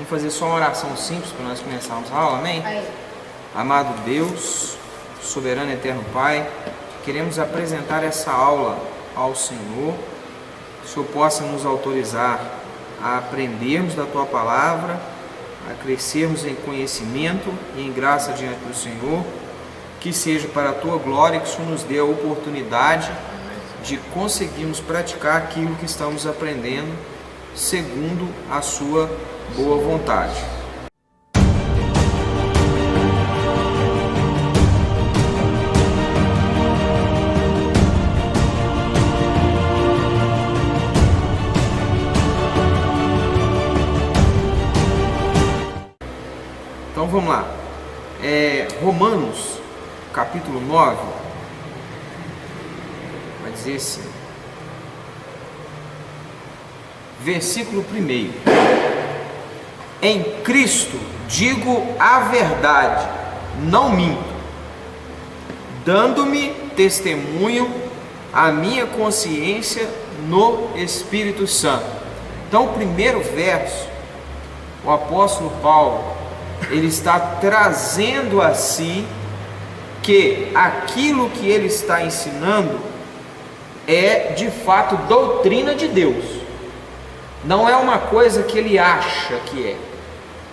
Vamos fazer só uma oração simples para nós começarmos a aula, amém? Amado Deus, soberano e eterno Pai, queremos apresentar essa aula ao Senhor, que o Senhor possa nos autorizar a aprendermos da Tua Palavra, a crescermos em conhecimento e em graça diante do Senhor, que seja para a Tua glória, que o Senhor nos dê a oportunidade de conseguirmos praticar aquilo que estamos aprendendo, segundo a Sua boa vontade. Então vamos lá, Romanos capítulo 9, vai dizer assim, versículo 1: em Cristo digo a verdade, não minto, dando-me testemunho a minha consciência no Espírito Santo. Então o primeiro verso, o apóstolo Paulo, ele está trazendo a si que aquilo que ele está ensinando é de fato doutrina de Deus. Não é uma coisa que ele acha que é.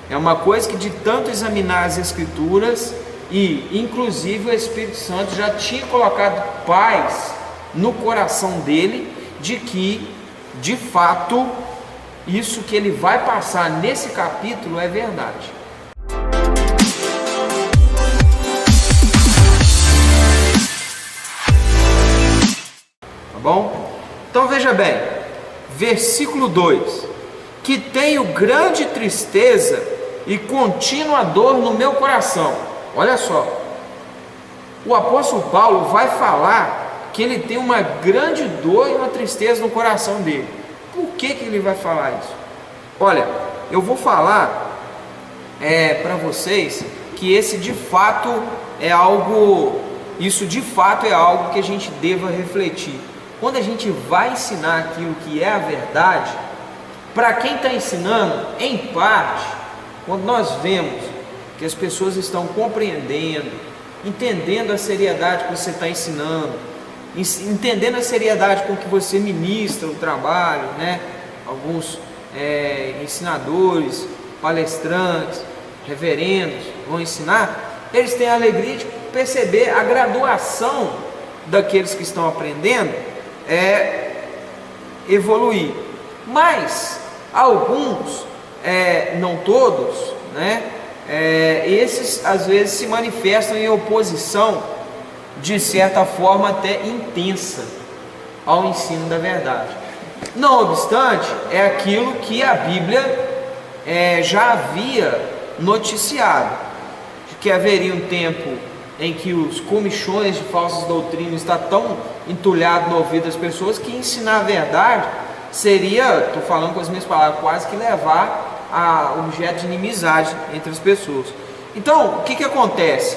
É uma coisa que, de tanto examinar as Escrituras, e inclusive o Espírito Santo já tinha colocado paz no coração dele, de que de fato isso que ele vai passar nesse capítulo é verdade. Bom, então veja bem, versículo 2: que tenho grande tristeza e contínua dor no meu coração. Olha só, o apóstolo Paulo vai falar que ele tem uma grande dor e uma tristeza no coração dele. Por que ele vai falar isso? Olha, eu vou falar para vocês que esse de fato é algo, isso de fato é algo que a gente deva refletir. Quando a gente vai ensinar aquilo que é a verdade, para quem está ensinando, em parte, quando nós vemos que as pessoas estão compreendendo, entendendo a seriedade que você está ensinando, entendendo a seriedade com que você ministra o trabalho, né? Alguns ensinadores, palestrantes, reverendos vão ensinar, eles têm a alegria de perceber a graduação daqueles que estão aprendendo, evoluir. Mas alguns, não todos, né? Esses às vezes se manifestam em oposição, de certa forma até intensa, ao ensino da verdade. Não obstante, é aquilo que a Bíblia já havia noticiado, de que haveria um tempo em que os comichões de falsas doutrinas estão tão entulhados no ouvido das pessoas, que ensinar a verdade seria, estou falando com as minhas palavras, quase que levar a objeto de inimizade entre as pessoas. Então, o que acontece?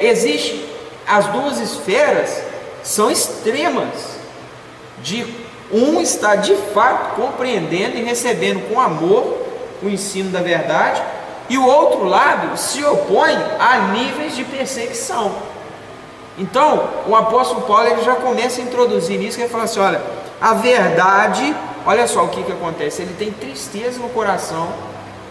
Existe, as duas esferas são extremas, de um está de fato compreendendo e recebendo com amor o ensino da verdade, e o outro lado se opõe a níveis de perseguição. Então, o apóstolo Paulo ele já começa a introduzir nisso, que ele fala assim: olha, a verdade, olha só o que acontece, ele tem tristeza no coração.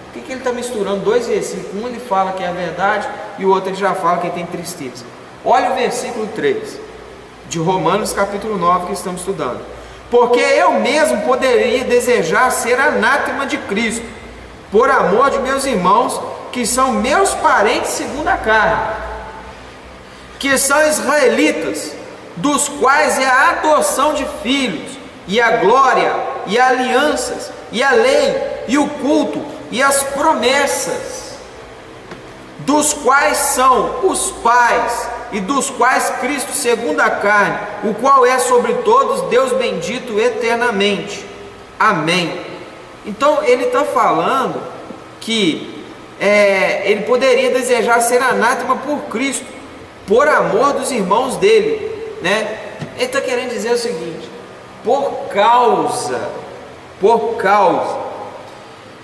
O que ele está misturando? Dois versículos, um ele fala que é a verdade, e o outro ele já fala que ele tem tristeza. Olha o versículo 3, de Romanos capítulo 9, que estamos estudando: porque eu mesmo poderia desejar ser anátema de Cristo, por amor de meus irmãos, que são meus parentes segundo a carne, que são israelitas, dos quais é a adoção de filhos, e a glória, e alianças, e a lei, e o culto, e as promessas, dos quais são os pais, e dos quais Cristo segundo a carne, o qual é sobre todos Deus bendito eternamente. Amém. Então ele está falando que ele poderia desejar ser anátema por Cristo, por amor dos irmãos dele, né? Ele está querendo dizer o seguinte: por causa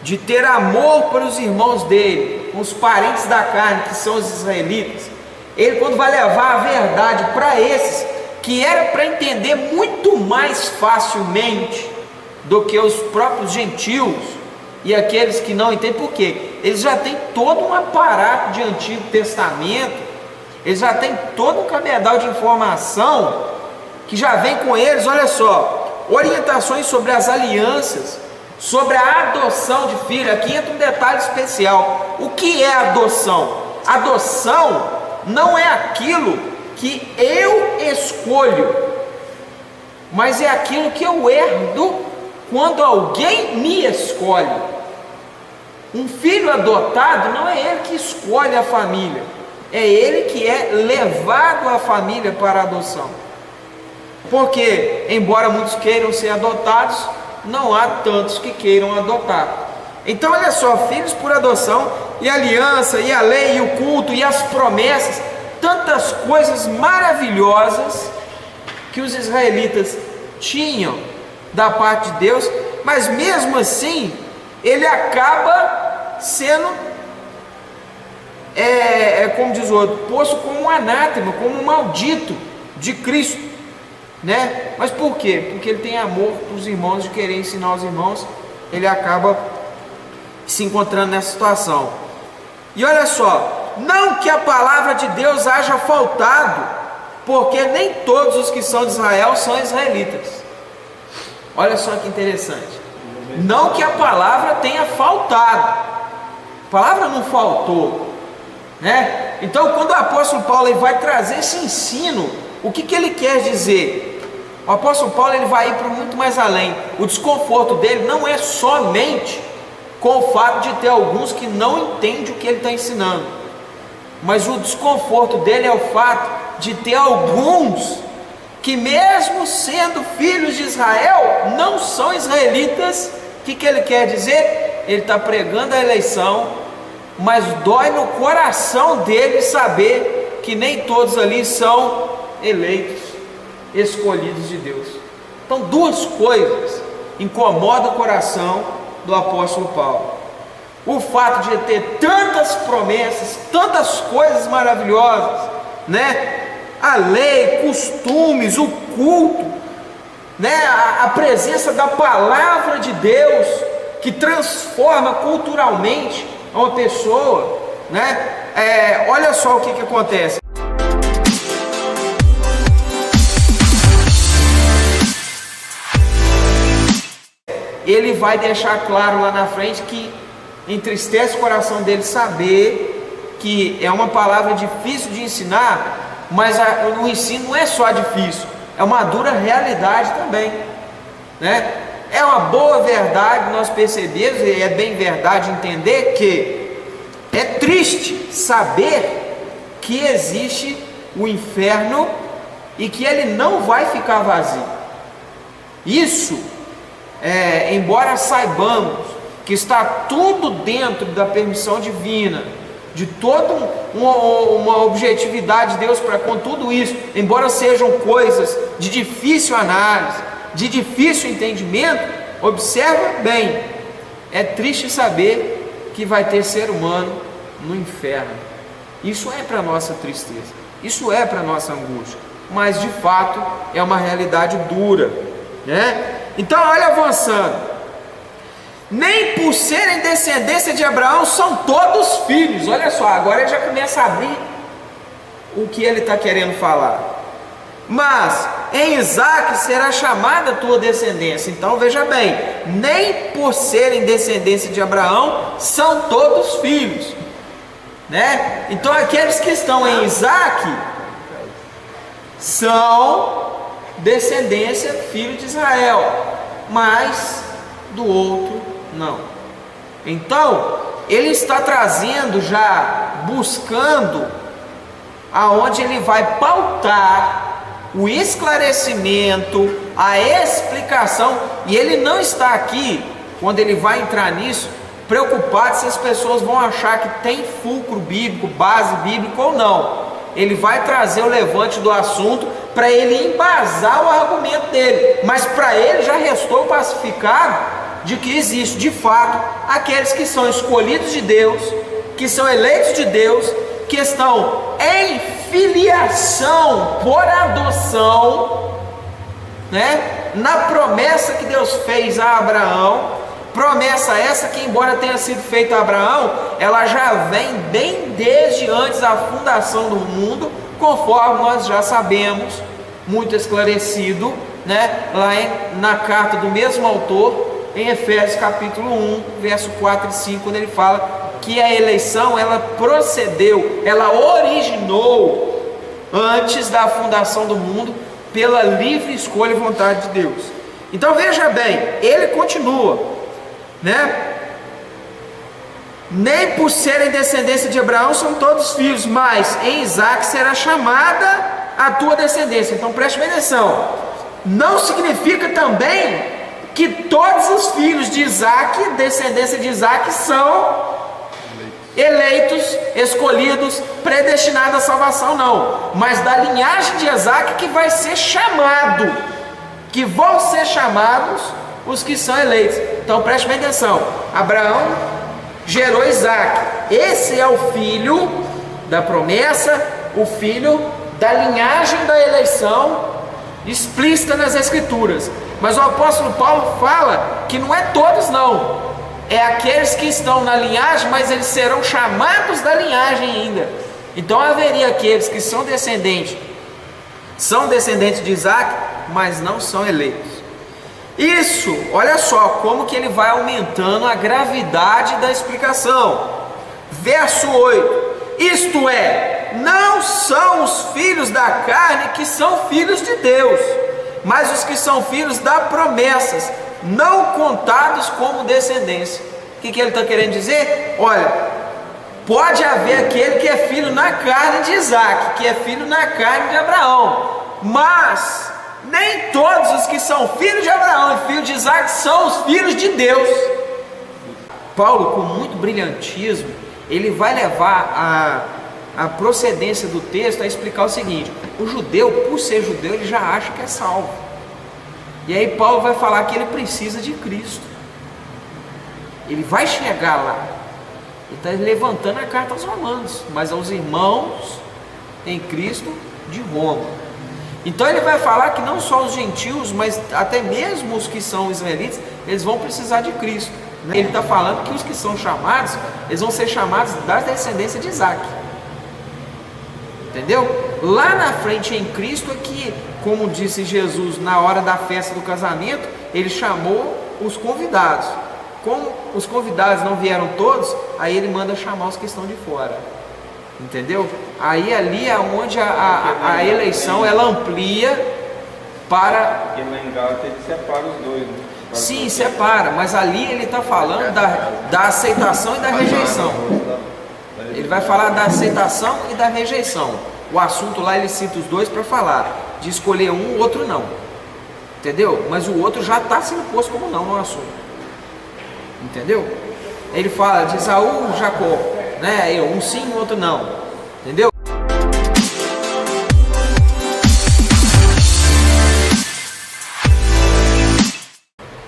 de ter amor para os irmãos dele, os parentes da carne, que são os israelitas, ele, quando vai levar a verdade para esses, que era para entender muito mais facilmente do que os próprios gentios e aqueles que não entendem, porque eles já têm todo um aparato de Antigo Testamento, eles já têm todo um cabedal de informação que já vem com eles. Olha só, orientações sobre as alianças, sobre a adoção de filho. Aqui entra um detalhe especial. O que é adoção? Adoção não é aquilo que eu escolho, mas é aquilo que eu herdo quando alguém me escolhe. Um filho adotado não é ele que escolhe a família, é ele que é levado à família para a adoção. Porque, embora muitos queiram ser adotados, não há tantos que queiram adotar. Então olha só, filhos por adoção, e a aliança, e a lei, e o culto, e as promessas, tantas coisas maravilhosas que os israelitas tinham da parte de Deus, mas mesmo assim ele acaba sendo, como diz o outro, posto como um anátema, como um maldito de Cristo, né? Mas por quê? Porque ele tem amor para os irmãos, de querer ensinar os irmãos, ele acaba se encontrando nessa situação. E olha só, não que a palavra de Deus haja faltado, porque nem todos os que são de Israel são israelitas. Olha só que interessante. Não que a palavra tenha faltado, a palavra não faltou, né? Então, quando o apóstolo Paulo ele vai trazer esse ensino, o que ele quer dizer? O apóstolo Paulo ele vai ir para muito mais além. O desconforto dele não é somente com o fato de ter alguns que não entendem o que ele está ensinando, mas o desconforto dele é o fato de ter alguns que, mesmo sendo filhos de Israel, não são israelitas. O que ele quer dizer? Ele está pregando a eleição, mas dói no coração dele saber que nem todos ali são eleitos, escolhidos de Deus. Então, duas coisas incomodam o coração do apóstolo Paulo: o fato de ter tantas promessas, tantas coisas maravilhosas, né? A lei, costumes, o culto, né? A presença da palavra de Deus, que transforma culturalmente uma pessoa, né? Olha só o que acontece. Ele vai deixar claro lá na frente que entristece o coração dele saber que é uma palavra difícil de ensinar, mas o ensino não é só difícil, é uma dura realidade também, né? É uma boa verdade nós percebermos, e é bem verdade entender que é triste saber que existe o inferno e que ele não vai ficar vazio. Isso, embora saibamos que está tudo dentro da permissão divina, de toda uma objetividade de Deus para com tudo isso, embora sejam coisas de difícil análise, de difícil entendimento, observa bem, é triste saber que vai ter ser humano no inferno. Isso é para nossa tristeza, isso é para nossa angústia, mas de fato é uma realidade dura, né? Então olha, avançando, nem por serem descendência de Abraão são todos filhos. Olha só, agora ele já começa a abrir o que ele está querendo falar. Mas em Isaque será chamada a tua descendência. Então veja bem, nem por serem descendência de Abraão são todos filhos, né? Então aqueles que estão em Isaque são descendência, filho de Israel, mas do outro não. Então ele está trazendo, já buscando aonde ele vai pautar o esclarecimento, a explicação, e ele não está aqui, quando ele vai entrar nisso, preocupado se as pessoas vão achar que tem fulcro bíblico, base bíblica ou não. Ele vai trazer o levante do assunto para ele embasar o argumento dele, mas para ele já restou pacificado de que existe de fato aqueles que são escolhidos de Deus, que são eleitos de Deus, que estão em filiação por adoção, né? Na promessa que Deus fez a Abraão, promessa essa que, embora tenha sido feita a Abraão, ela já vem bem desde antes da fundação do mundo, conforme nós já sabemos, muito esclarecido, né? Lá na carta do mesmo autor, em Efésios capítulo 1, verso 4 e 5, quando ele fala que a eleição, ela procedeu, ela originou antes da fundação do mundo, pela livre escolha e vontade de Deus. Então veja bem, ele continua, né? Nem por serem descendência de Abraão são todos filhos, mas em Isaac será chamada a tua descendência. Então preste bem atenção, não significa também que todos os filhos de Isaac, descendência de Isaac, são eleitos, escolhidos, predestinados à salvação, não, mas da linhagem de Isaac que vai ser chamado, que vão ser chamados os que são eleitos. Então preste bem atenção, Abraão gerou Isaac, esse é o filho da promessa, o filho da linhagem da eleição explícita nas escrituras. Mas o apóstolo Paulo fala que não é todos não, é aqueles que estão na linhagem, mas eles serão chamados da linhagem ainda. Então haveria aqueles que são descendentes de Isaac, mas não são eleitos. Isso, olha só como que ele vai aumentando a gravidade da explicação. Verso 8, isto é, não são os filhos da carne que são filhos de Deus, mas os que são filhos da promessas, não contados como descendência. O que ele está querendo dizer? Olha, pode haver aquele que é filho na carne de Isaac, que é filho na carne de Abraão, mas nem todos os que são filhos de Abraão e filhos de Isaac são os filhos de Deus. Paulo, com muito brilhantismo, ele vai levar a procedência do texto a explicar o seguinte: o judeu, por ser judeu, ele já acha que é salvo. E aí Paulo vai falar que ele precisa de Cristo. Ele vai chegar lá. Ele está levantando a carta aos romanos, mas aos irmãos em Cristo de Roma. Então ele vai falar que não só os gentios, mas até mesmo os que são israelitas, eles vão precisar de Cristo. Ele está falando que os que são chamados, eles vão ser chamados da descendência de Isaac. Entendeu? Lá na frente em Cristo é que, como disse Jesus na hora da festa do casamento, ele chamou os convidados. Como os convidados não vieram todos, aí ele manda chamar os que estão de fora. Entendeu? Aí ali é onde a eleição ela amplia para... Porque lá em Gálatas ele separa os dois, né? Sim, separa, mas ali ele está falando da aceitação e da rejeição. Ele vai falar da aceitação e da rejeição. O assunto lá ele cita os dois para falar de escolher um, o outro não. Entendeu? Mas o outro já está sendo posto como não no assunto. Entendeu? Ele fala de Esaú, Jacó, né? Um sim, o outro não. Entendeu?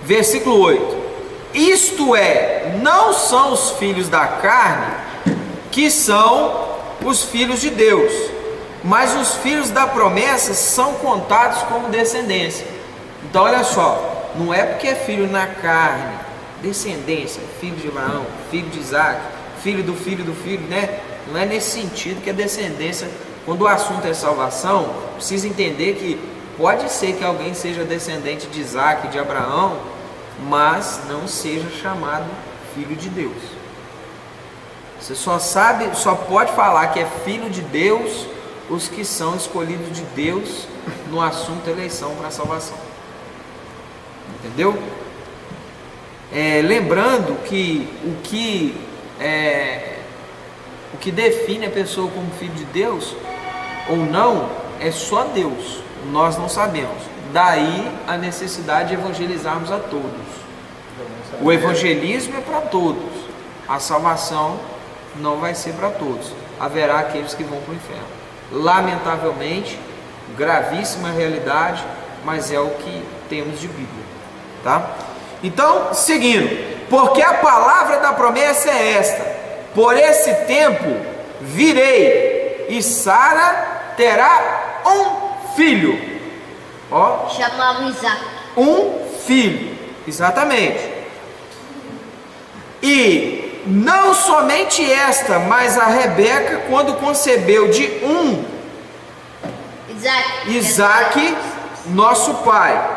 Versículo 8: isto é, não são os filhos da carne que são os filhos de Deus, mas os filhos da promessa são contados como descendência. Então olha só, não é porque é filho na carne, descendência, filho de Abraão, filho de Isaac, filho do filho, né? Não é nesse sentido que a descendência, quando o assunto é salvação, precisa entender que pode ser que alguém seja descendente de Isaac, de Abraão, mas não seja chamado filho de Deus. Você só pode falar que é filho de Deus os que são escolhidos de Deus no assunto eleição para a salvação. Entendeu? Lembrando que o que define a pessoa como filho de Deus ou não é só Deus, nós não sabemos. Daí a necessidade de evangelizarmos a todos. O evangelismo é para todos, a salvação não vai ser para todos. Haverá aqueles que vão para o inferno. Lamentavelmente, gravíssima realidade, mas é o que temos de Bíblia, tá? Então, seguindo, porque a palavra da promessa é esta: por esse tempo virei, e Sara terá um filho. Ó, chamava Isaac. Um filho, exatamente. E não somente esta, mas a Rebeca, quando concebeu de Isaac, nosso pai.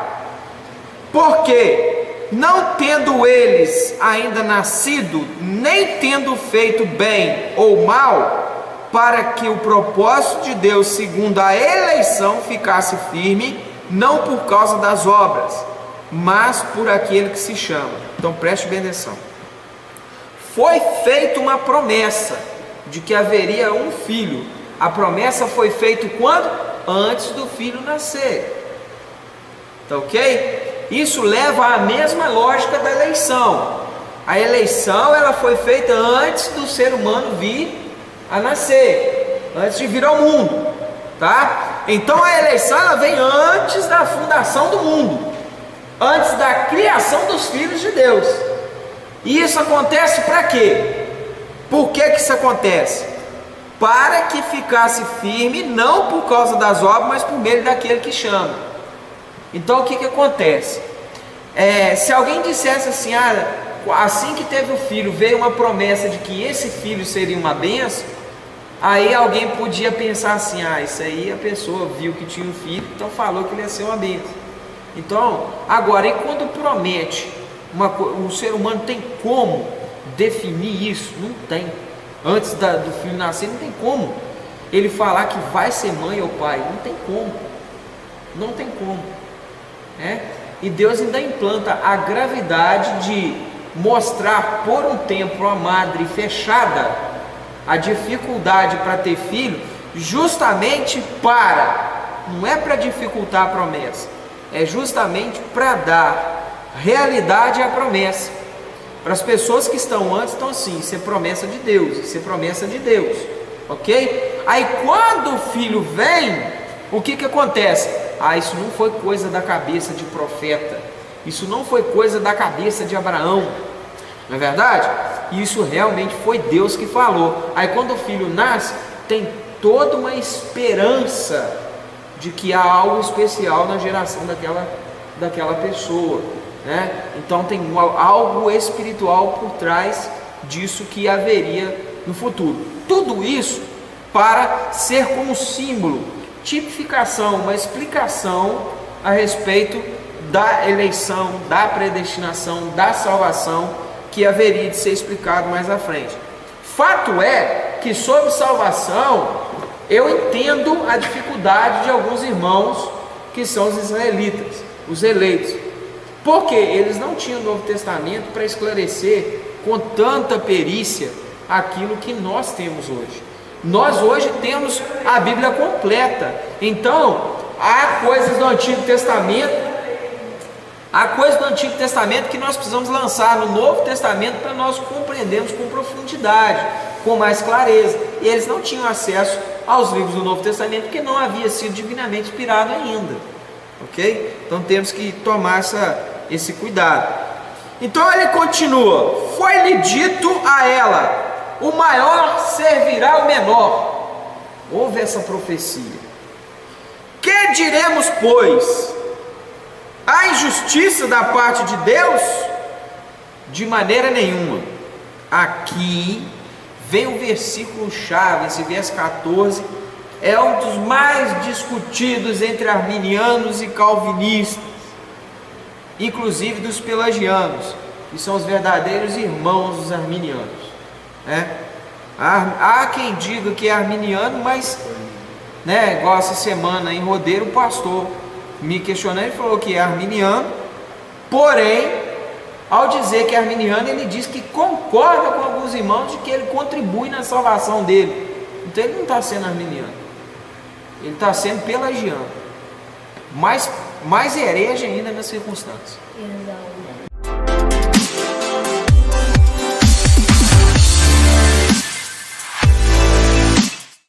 Porque, não tendo eles ainda nascido, nem tendo feito bem ou mal, para que o propósito de Deus, segundo a eleição, ficasse firme, não por causa das obras, mas por aquele que se chama. Então preste bem atenção. Foi feita uma promessa de que haveria um filho. A promessa foi feita quando? Antes do filho nascer. Tá ok? Isso leva à mesma lógica da eleição. A eleição ela foi feita antes do ser humano vir a nascer, antes de vir ao mundo, tá? Então a eleição ela vem antes da fundação do mundo, antes da criação dos filhos de Deus. E isso acontece para quê? Por que isso acontece? Para que ficasse firme, não por causa das obras, mas por meio daquele que chama. Então o que acontece? Se alguém dissesse assim, assim que teve o filho, veio uma promessa de que esse filho seria uma bênção, aí alguém podia pensar assim, isso aí a pessoa viu que tinha um filho, então falou que ele ia ser uma bênção. Então, agora, e quando promete o ser humano tem como definir isso? Não tem. Antes do filho nascer, não tem como ele falar que vai ser mãe ou pai. Não tem como. Não tem como. E Deus ainda implanta a gravidade de mostrar por um tempo a madre fechada a dificuldade para ter filho, justamente não é para dificultar a promessa, é justamente para dar realidade à promessa. Para as pessoas que estão antes, então assim, isso é promessa de Deus, isso é promessa de Deus, ok? Aí quando o filho vem, o que acontece? Isso não foi coisa da cabeça de profeta, isso não foi coisa da cabeça de Abraão, não é verdade? Isso realmente foi Deus que falou. Aí quando o filho nasce, tem toda uma esperança de que há algo especial na geração daquela pessoa, né? Então tem algo espiritual por trás disso que haveria no futuro. Tudo isso para ser como símbolo, tipificação, uma explicação a respeito da eleição, da predestinação, da salvação, que haveria de ser explicado mais à frente. Fato é que sobre salvação eu entendo a dificuldade de alguns irmãos que são os israelitas, os eleitos, porque eles não tinham o Novo Testamento para esclarecer com tanta perícia aquilo que nós temos hoje. Nós hoje temos a Bíblia completa, então há coisas do Antigo Testamento que nós precisamos lançar no Novo Testamento para nós compreendermos com profundidade, com mais clareza. E eles não tinham acesso aos livros do Novo Testamento porque não havia sido divinamente inspirado ainda, ok? Então temos que tomar esse cuidado. Então ele continua: foi-lhe dito a ela, o maior servirá ao menor. Houve essa profecia. Que diremos, pois? A injustiça da parte de Deus? De maneira nenhuma. Aqui vem o versículo chave, esse verso 14, é um dos mais discutidos entre arminianos e calvinistas, inclusive dos pelagianos, que são os verdadeiros irmãos dos arminianos, né? Há quem diga que é arminiano, mas, igual essa semana em Rodeiro, o pastor me questionou e falou que é arminiano, porém, ao dizer que é arminiano, ele diz que concorda com alguns irmãos de que ele contribui na salvação dele. Então ele não está sendo arminiano, ele está sendo pelagiano, mais herege ainda nas circunstâncias.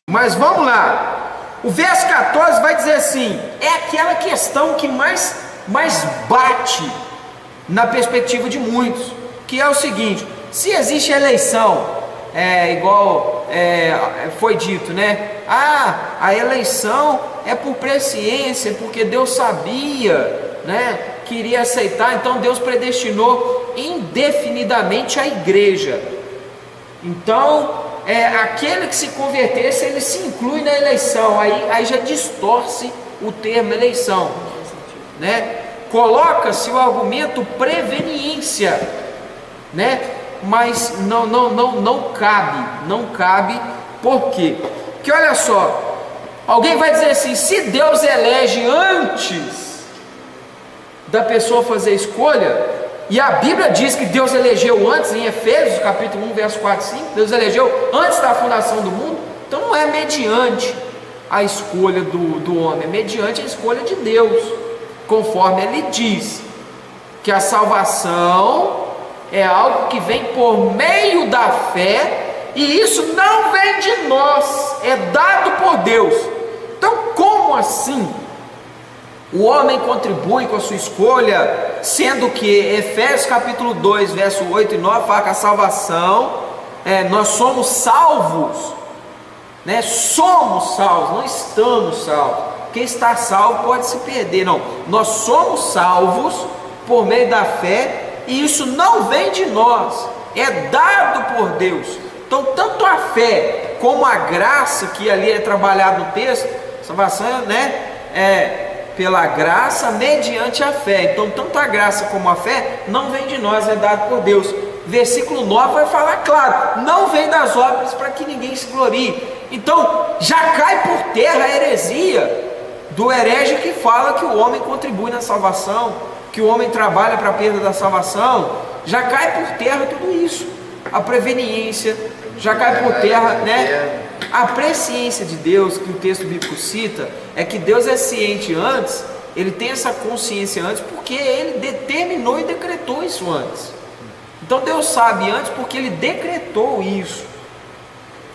Mas vamos lá. O verso 14 vai dizer assim: é aquela questão que mais bate na perspectiva de muitos, que é o seguinte: se existe eleição, igual foi dito, né? A eleição é por presciência, porque Deus sabia, né, que iria aceitar, então Deus predestinou indefinidamente a igreja. Então, aquele que se convertesse, ele se inclui na eleição, aí já distorce o termo eleição, né? Coloca-se o argumento preveniência, né? Mas não cabe. Por quê? Porque olha só, alguém vai dizer assim: se Deus elege antes da pessoa fazer escolha, e a Bíblia diz que Deus elegeu antes, em Efésios capítulo 1, verso 4 e 5, Deus elegeu antes da fundação do mundo, então não é mediante a escolha do homem, é mediante a escolha de Deus, conforme ele diz, que a salvação é algo que vem por meio da fé, e isso não vem de nós, é dado por Deus. Então, como assim o homem contribui com a sua escolha, sendo que Efésios capítulo 2, verso 8 e 9 fala que a salvação, nós somos salvos, né? Somos salvos, não estamos salvos. Quem está salvo pode se perder, não. Nós somos salvos por meio da fé, e isso não vem de nós, é dado por Deus. Então, tanto a fé como a graça, que ali é trabalhado no texto, salvação, né, pela graça mediante a fé. Então, tanto a graça como a fé não vem de nós, é dado por Deus. Versículo 9 vai falar claro: não vem das obras para que ninguém se glorie. Então, já cai por terra a heresia do herege que fala que o homem contribui na salvação, que o homem trabalha para a perda da salvação. Já cai por terra tudo isso. A preveniência, já cai por terra, né? A presciência de Deus, que o texto bíblico cita, é que Deus é ciente antes, ele tem essa consciência antes, porque ele determinou e decretou isso antes. Então Deus sabe antes, porque ele decretou isso.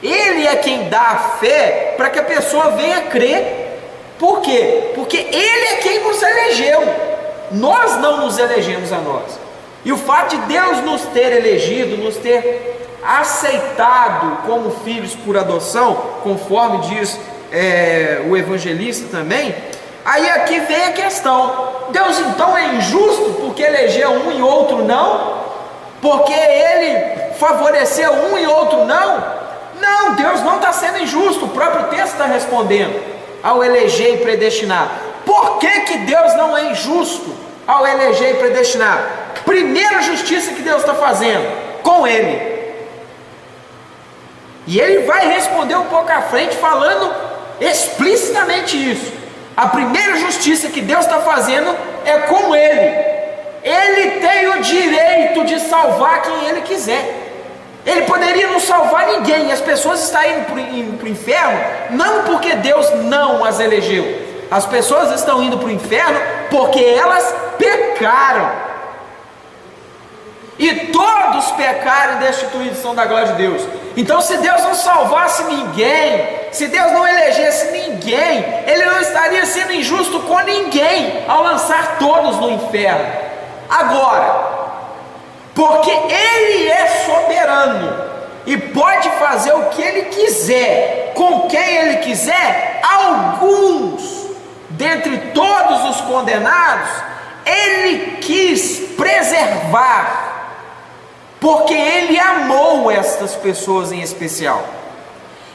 Ele é quem dá a fé para que a pessoa venha crer. Por quê? Porque ele é quem nos elegeu, nós não nos elegemos a nós. E o fato de Deus nos ter elegido, nos ter aceitado como filhos por adoção, conforme diz o evangelista também, aí aqui vem a questão: Deus então é injusto porque elegeu um e outro não? Porque ele favoreceu um e outro não? Não, Deus não está sendo injusto. O próprio texto está respondendo ao eleger e predestinar. Por que Deus não é injusto ao eleger e predestinar? Primeira justiça que Deus está fazendo com ele, e ele vai responder um pouco à frente falando explicitamente isso. A primeira justiça que Deus está fazendo é com ele. Ele tem o direito de salvar quem ele quiser. Ele poderia não salvar ninguém. As pessoas estão indo para o inferno não porque Deus não as elegeu. As pessoas estão indo para o inferno porque elas pecaram. E todos pecaram e destituídos são da glória de Deus. Então, se Deus não salvasse ninguém, se Deus não elegesse ninguém, ele não estaria sendo injusto com ninguém ao lançar todos no inferno. Agora, porque ele é soberano e pode fazer o que ele quiser, com quem ele quiser, alguns dentre todos os condenados ele quis preservar, porque ele amou estas pessoas em especial.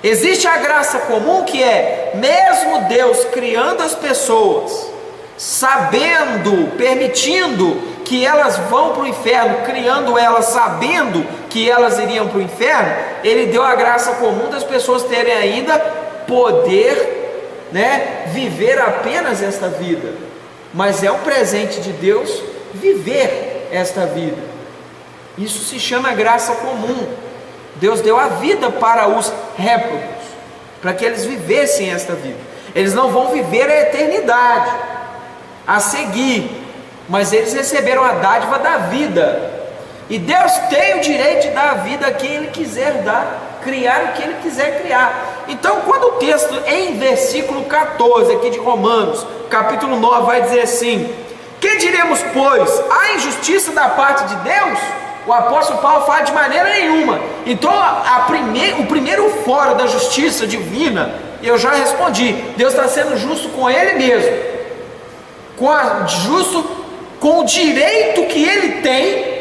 Existe a graça comum, que é, mesmo Deus criando as pessoas, sabendo, permitindo que elas vão para o inferno, criando elas sabendo que elas iriam para o inferno, ele deu a graça comum das pessoas terem ainda poder, né, viver apenas esta vida. Mas é um presente de Deus viver esta vida. Isso se chama graça comum. Deus deu a vida para os réprobos, para que eles vivessem esta vida. Eles não vão viver a eternidade a seguir, mas eles receberam a dádiva da vida. E Deus tem o direito de dar a vida a quem ele quiser dar, criar o que ele quiser criar. Então, quando o texto em versículo 14 aqui de Romanos, capítulo 9, vai dizer assim: Que diremos, pois? Há injustiça da parte de Deus? O apóstolo Paulo fala de maneira nenhuma. Então o primeiro fórum da justiça divina, eu já respondi, Deus está sendo justo com Ele mesmo, justo com o direito que Ele tem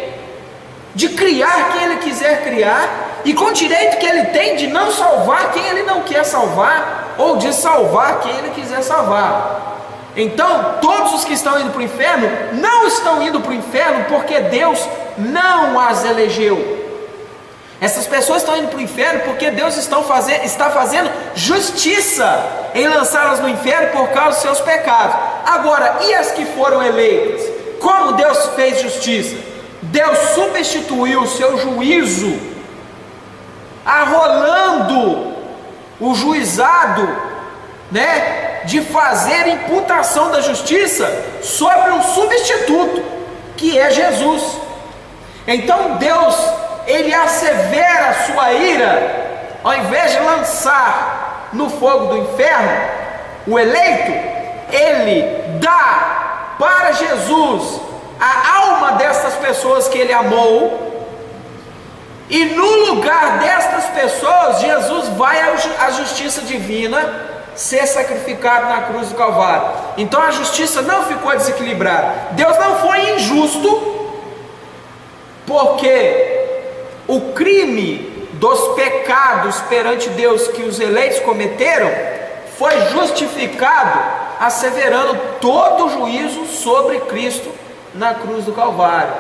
de criar quem Ele quiser criar, e com o direito que Ele tem de não salvar quem Ele não quer salvar, ou de salvar quem Ele quiser salvar. Então todos os que estão indo para o inferno, não estão indo para o inferno porque Deus não as elegeu. Essas pessoas estão indo para o inferno porque Deus está fazendo justiça em lançá-las no inferno por causa dos seus pecados. Agora, e as que foram eleitas? Como Deus fez justiça? Deus substituiu o seu juízo, arrolando o juizado, de fazer imputação da justiça sobre um substituto, que é Jesus. Então Deus, Ele assevera a sua ira, ao invés de lançar no fogo do inferno o eleito, Ele dá para Jesus a alma destas pessoas que Ele amou, e no lugar destas pessoas, Jesus vai à justiça divina ser sacrificado na cruz do Calvário. Então a justiça não ficou desequilibrada. Deus não foi injusto, porque o crime dos pecados perante Deus que os eleitos cometeram foi justificado, asseverando todo o juízo sobre Cristo na cruz do Calvário.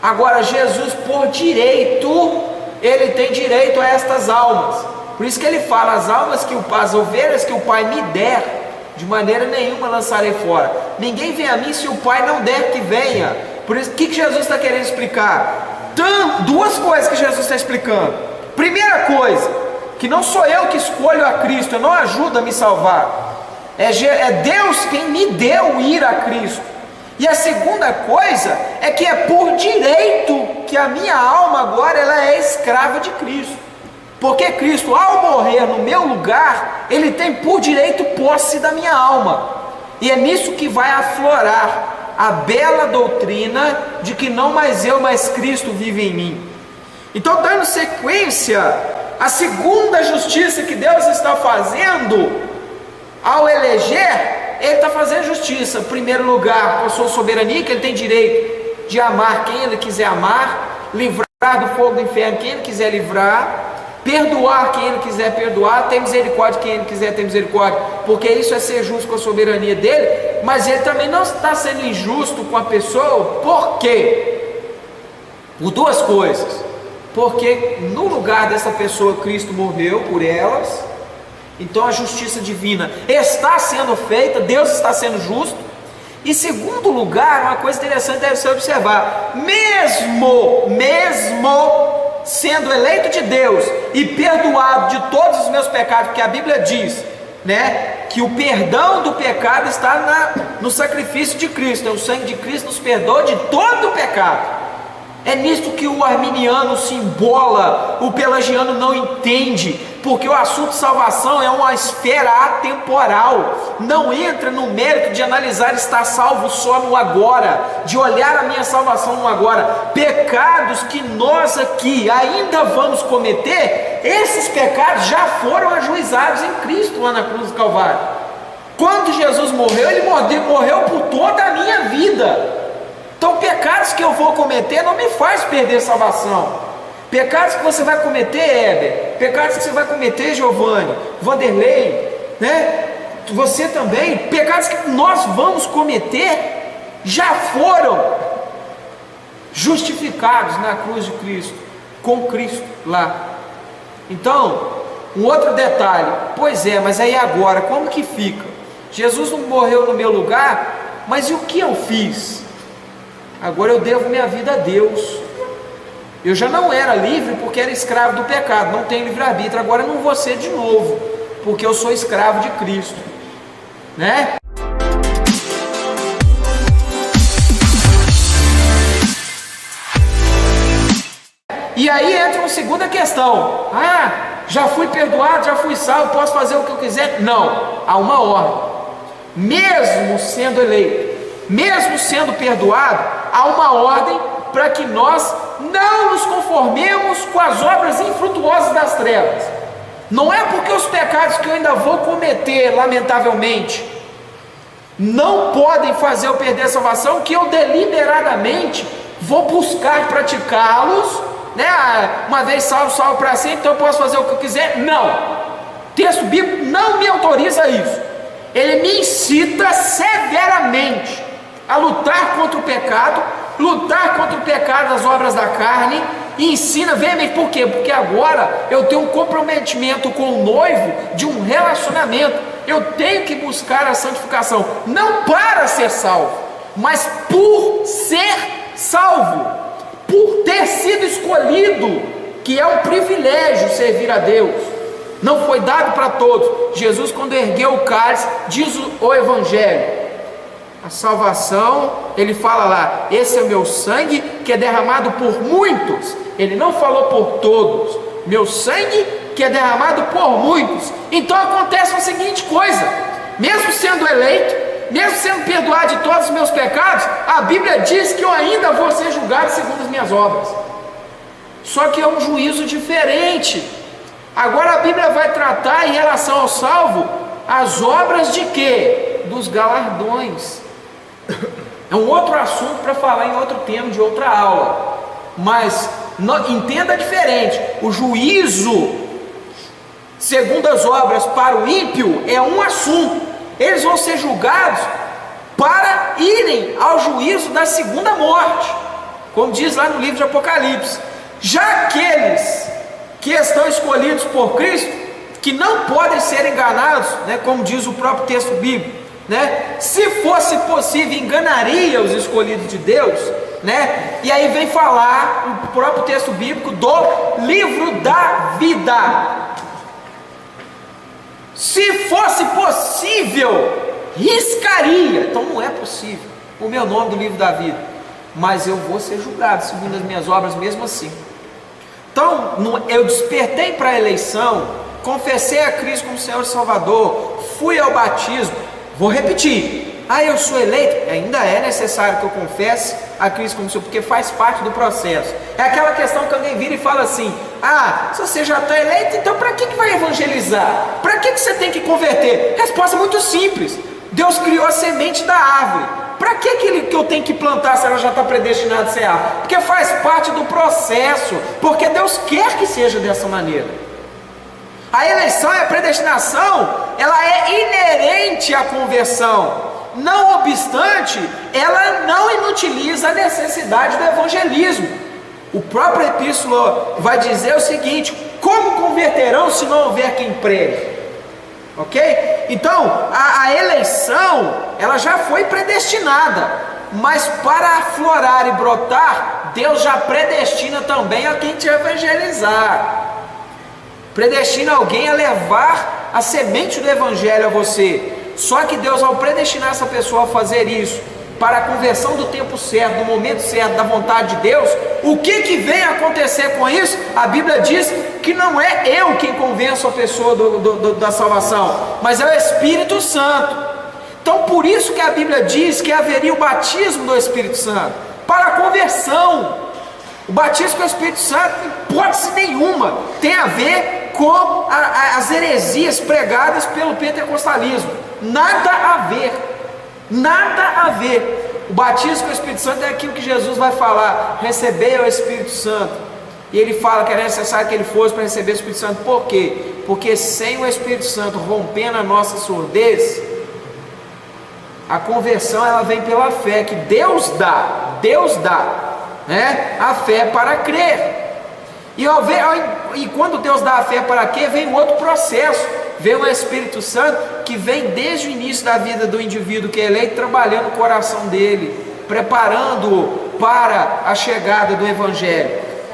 Agora Jesus, por direito, Ele tem direito a estas almas. Por isso que Ele fala, as ovelhas que o Pai me der, de maneira nenhuma lançarei fora. Ninguém vem a mim se o Pai não der que venha. Por isso, o que Jesus está querendo explicar? Duas coisas que Jesus está explicando. Primeira coisa, que não sou eu que escolho a Cristo, eu não ajudo a me salvar. É Deus quem me deu ir a Cristo. E a segunda coisa é que é por direito que a minha alma agora ela é escrava de Cristo. Porque Cristo, ao morrer no meu lugar, Ele tem por direito posse da minha alma. E é nisso que vai aflorar a bela doutrina de que não mais eu, mas Cristo vive em mim. Então, dando sequência, a segunda justiça que Deus está fazendo ao eleger, Ele está fazendo justiça. Em primeiro lugar, com a sua soberania, que Ele tem direito de amar quem Ele quiser amar, livrar do fogo do inferno quem Ele quiser livrar, perdoar quem Ele quiser perdoar, ter misericórdia quem Ele quiser ter misericórdia, porque isso é ser justo com a soberania dEle. Mas Ele também não está sendo injusto com a pessoa. Por quê? Por duas coisas. Porque no lugar dessa pessoa Cristo morreu por elas, então a justiça divina está sendo feita, Deus está sendo justo. E segundo lugar, uma coisa interessante deve ser observar, mesmo sendo eleito de Deus e perdoado de todos os meus pecados, porque a Bíblia diz, que o perdão do pecado está no sacrifício de Cristo, o sangue de Cristo nos perdoa de todo o pecado. É nisto que o arminiano se embola, o pelagiano não entende, porque o assunto salvação é uma esfera atemporal, não entra no mérito de analisar estar salvo só no agora, de olhar a minha salvação no agora. Pecados que nós aqui ainda vamos cometer, esses pecados já foram ajuizados em Cristo lá na cruz do Calvário. Quando Jesus morreu, Ele morreu por toda a minha vida. Então pecados que eu vou cometer não me faz perder salvação. Pecados que você vai cometer, Heber, pecados que você vai cometer, Giovanni, Vanderlei, você também, pecados que nós vamos cometer, já foram justificados na cruz de Cristo, com Cristo lá. Então, um outro detalhe, pois é, mas aí agora, como que fica? Jesus não morreu no meu lugar, mas e o que eu fiz? Agora eu devo minha vida a Deus. Eu já não era livre porque era escravo do pecado, não tenho livre-arbítrio. Agora eu não vou ser de novo, porque eu sou escravo de Cristo, E aí entra uma segunda questão. Já fui perdoado, já fui salvo, posso fazer o que eu quiser? Não, há uma ordem. Mesmo sendo eleito, mesmo sendo perdoado, há uma ordem para que nós não nos conformemos com as obras infrutuosas das trevas. Não é porque os pecados que eu ainda vou cometer, lamentavelmente, não podem fazer eu perder a salvação, que eu deliberadamente vou buscar praticá-los, né? Uma vez salvo, salvo para sempre, então eu posso fazer o que eu quiser. Não, o texto bíblico não me autoriza isso. Ele me incita severamente a lutar contra o pecado das obras da carne, e ensina veemente. Por quê? Porque agora eu tenho um comprometimento com o noivo de um relacionamento. Eu tenho que buscar a santificação, não para ser salvo, mas por ser salvo, por ter sido escolhido, que é um privilégio servir a Deus. Não foi dado para todos. Jesus, quando ergueu o cálice, diz o Evangelho, a salvação, ele fala lá: esse é o meu sangue que é derramado por muitos. Ele não falou por todos. Meu sangue que é derramado por muitos. Então acontece a seguinte coisa: mesmo sendo eleito, mesmo sendo perdoado de todos os meus pecados, a Bíblia diz que eu ainda vou ser julgado segundo as minhas obras. Só que é um juízo diferente. Agora a Bíblia vai tratar, em relação ao salvo, as obras de quê? Dos galardões. É um outro assunto para falar em outro tema de outra aula, mas entenda diferente. O juízo segundo as obras para o ímpio é um assunto. Eles vão ser julgados para irem ao juízo da segunda morte, como diz lá no livro de Apocalipse. Já aqueles que estão escolhidos por Cristo, que não podem ser enganados, né, como diz o próprio texto bíblico, né? Se fosse possível, enganaria os escolhidos de Deus, né? E aí vem falar o próprio texto bíblico do livro da vida. Se fosse possível, riscaria. Então não é possível o meu nome do livro da vida, mas eu vou ser julgado segundo as minhas obras mesmo assim. Então eu despertei para a eleição, confessei a Cristo como Senhor e Salvador, fui ao batismo. Vou repetir: eu sou eleito? Ainda é necessário que eu confesse a Cristo como Senhor, porque faz parte do processo. É aquela questão que alguém vira e fala assim: se você já está eleito, então para que vai evangelizar? Para que você tem que converter? Resposta muito simples: Deus criou a semente da árvore. Para que eu tenho que plantar se ela já está predestinada a ser árvore? Porque faz parte do processo, porque Deus quer que seja dessa maneira. A eleição e a predestinação, ela é inerente à conversão. Não obstante, ela não inutiliza a necessidade do evangelismo. O próprio epístola vai dizer o seguinte: como converterão se não houver quem pregue? Ok? Então, a eleição, ela já foi predestinada, mas para aflorar e brotar, Deus já predestina também a quem te evangelizar. Predestina alguém a levar a semente do evangelho a você. Só que Deus, ao predestinar essa pessoa a fazer isso, para a conversão do tempo certo, do momento certo, da vontade de Deus, o que vem acontecer com isso? A Bíblia diz que não é eu quem convenço a pessoa da salvação, mas é o Espírito Santo. Então por isso que a Bíblia diz que haveria o batismo do Espírito Santo, para a conversão. O batismo com o Espírito Santo, em hipótese nenhuma, tem a ver com as heresias pregadas pelo pentecostalismo. Nada a ver. Nada a ver. O batismo com o Espírito Santo é aquilo que Jesus vai falar: receber o Espírito Santo. E ele fala que era necessário que ele fosse para receber o Espírito Santo. Por quê? Porque sem o Espírito Santo rompendo a nossa surdez, a conversão ela vem pela fé que Deus dá, né? A fé para crer. E quando Deus dá a fé para crer, vem um outro processo. Vem o Espírito Santo que vem desde o início da vida do indivíduo que é eleito, trabalhando o coração dele, preparando-o para a chegada do Evangelho.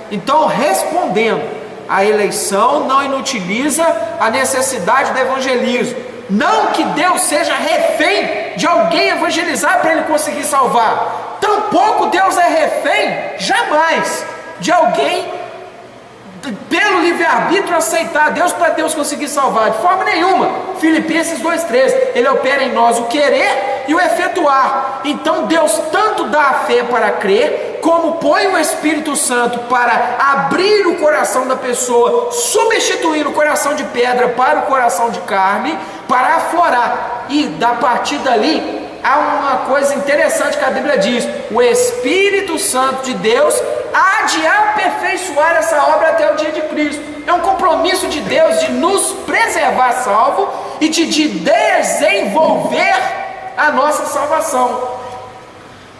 Então, respondendo, a eleição não inutiliza a necessidade do evangelismo. Não que Deus seja refém de alguém evangelizar para ele conseguir salvar. Tampouco Deus é refém, jamais, de alguém, pelo pelo livre-arbítrio aceitar a Deus para Deus conseguir salvar, de forma nenhuma. Filipenses 2,13, ele opera em nós o querer e o efetuar. Então Deus tanto dá a fé para crer, como põe o Espírito Santo para abrir o coração da pessoa, substituir o coração de pedra para o coração de carne, para aflorar. E da partir dali, há uma coisa interessante que a Bíblia diz: o Espírito Santo de Deus há de aperfeiçoar essa obra até o dia de Cristo. É um compromisso de Deus de nos preservar salvo e de desenvolver a nossa salvação.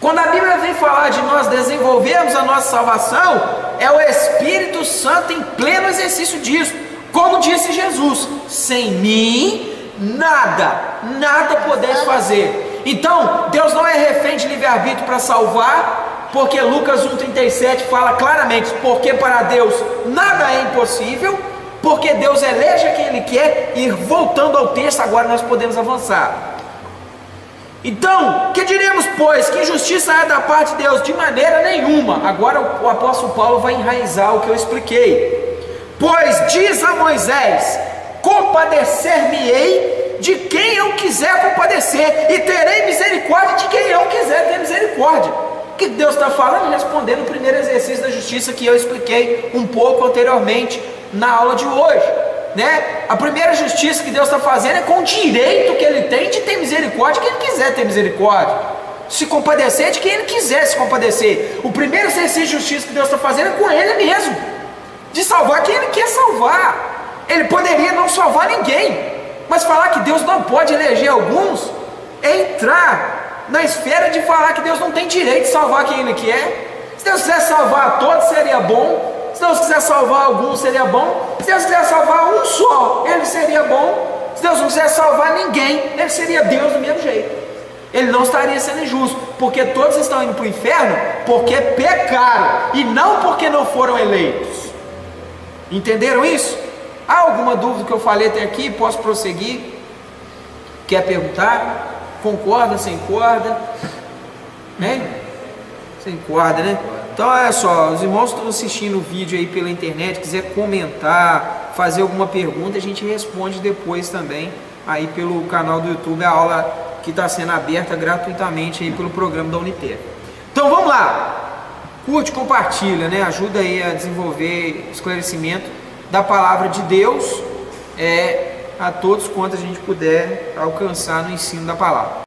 Quando a Bíblia vem falar de nós desenvolvermos a nossa salvação, é o Espírito Santo em pleno exercício disso. Como disse Jesus: sem mim nada podeis fazer. Então Deus não é refém de livre-arbítrio para salvar, porque Lucas 1,37 fala claramente: porque para Deus nada é impossível, porque Deus elege a quem Ele quer. E voltando ao texto, agora nós podemos avançar. Então, que diremos, pois? Que injustiça é da parte de Deus? De maneira nenhuma. Agora o apóstolo Paulo vai enraizar o que eu expliquei. Pois diz a Moisés: compadecer-me-ei de quem eu quiser compadecer, e terei misericórdia de quem eu quiser ter misericórdia. O que Deus está falando? Respondendo o primeiro exercício da justiça que eu expliquei um pouco anteriormente na aula de hoje, né? A primeira justiça que Deus está fazendo é com o direito que Ele tem de ter misericórdia de quem Ele quiser ter misericórdia, se compadecer de quem Ele quiser se compadecer. O primeiro exercício de justiça que Deus está fazendo é com Ele mesmo, de salvar quem Ele quer salvar. Ele poderia não salvar ninguém, mas falar que Deus não pode eleger alguns é entrar na esfera de falar que Deus não tem direito de salvar quem Ele quer. Se Deus quiser salvar a todos, seria bom. Se Deus quiser salvar alguns, seria bom. Se Deus quiser salvar um só, Ele seria bom. Se Deus não quiser salvar ninguém, Ele seria Deus do mesmo jeito. Ele não estaria sendo injusto, porque todos estão indo para o inferno porque pecaram, e não porque não foram eleitos. Entenderam isso? Há alguma dúvida que eu falei até aqui? Posso prosseguir? Quer perguntar? Concorda, sem corda? Né? Sem corda, né? Então olha só, os irmãos que estão assistindo o vídeo aí pela internet, quiser comentar, fazer alguma pergunta, a gente responde depois também aí pelo canal do YouTube, a aula que está sendo aberta gratuitamente aí pelo programa da Uniter. Então vamos lá, curte, compartilha, né? Ajuda aí a desenvolver esclarecimento da palavra de Deus a todos quanto a gente puder alcançar no ensino da palavra.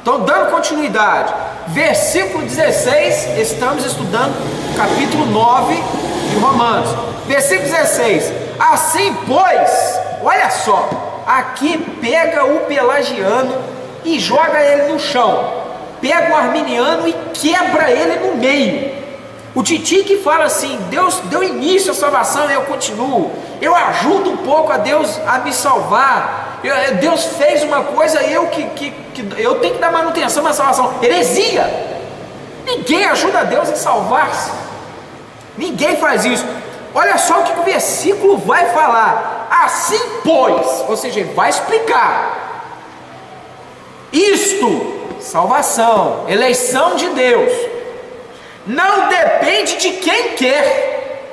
Então, dando continuidade, versículo 16, estamos estudando capítulo 9 de Romanos. Versículo 16: assim pois, olha só, aqui pega o pelagiano e joga ele no chão, pega o arminiano e quebra ele no meio. O Titi que fala assim: Deus deu início à salvação e eu continuo, eu ajudo um pouco a Deus a me salvar, Deus fez uma coisa e eu tenho que dar manutenção na salvação. Heresia! Ninguém ajuda a Deus a salvar-se, ninguém faz isso. Olha só o que o versículo vai falar: assim pois, ou seja, ele vai explicar isto, salvação, eleição de Deus, não depende de quem quer,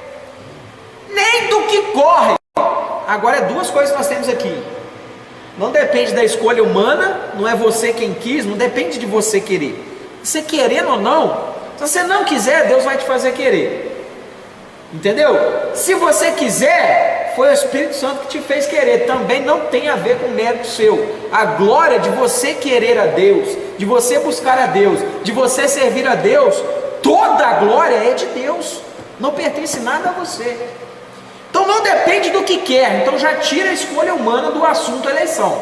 nem do que corre. Agora, duas coisas que nós temos aqui: não depende da escolha humana, não é você quem quis, não depende de você querer. Você querendo ou não, se você não quiser, Deus vai te fazer querer. Entendeu? Se você quiser, foi o Espírito Santo que te fez querer. Também não tem a ver com mérito seu. A glória de você querer a Deus, de você buscar a Deus, de você servir a Deus, toda a glória é de Deus, não pertence nada a você. Então não depende do que quer. Então já tira a escolha humana do assunto eleição.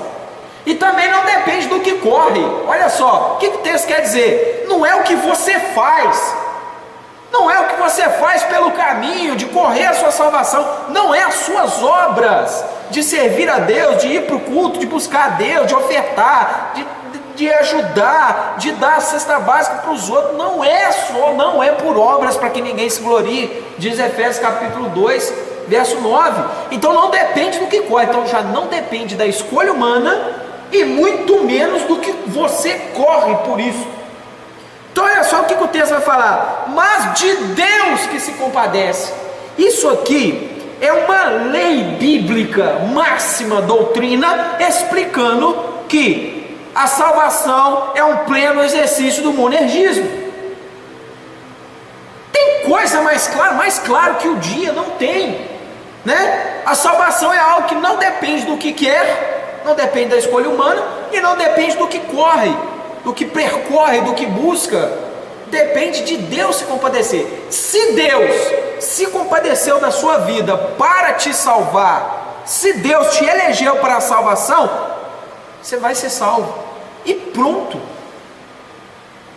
E também não depende do que corre. Olha só, o que o texto quer dizer? Não é o que você faz, não é o que você faz pelo caminho de correr a sua salvação, não é as suas obras de servir a Deus, de ir para o culto, de buscar a Deus, de ofertar, de ajudar, de dar a cesta básica para os outros. Não é por obras para que ninguém se glorie, diz Efésios capítulo 2, verso 9. Então não depende do que corre. Então já não depende da escolha humana, e muito menos do que você corre por isso. só o que o texto vai falar: mas de Deus que se compadece. Isso aqui é uma lei bíblica, máxima doutrina, explicando que a salvação é um pleno exercício do monergismo. Tem coisa mais claro que o dia não tem, né? A salvação é algo que não depende do que quer, não depende da escolha humana e não depende do que corre, do que percorre, do que busca. Depende de Deus se compadecer. Se Deus se compadeceu da sua vida para te salvar, se Deus te elegeu para a salvação, você vai ser salvo e pronto.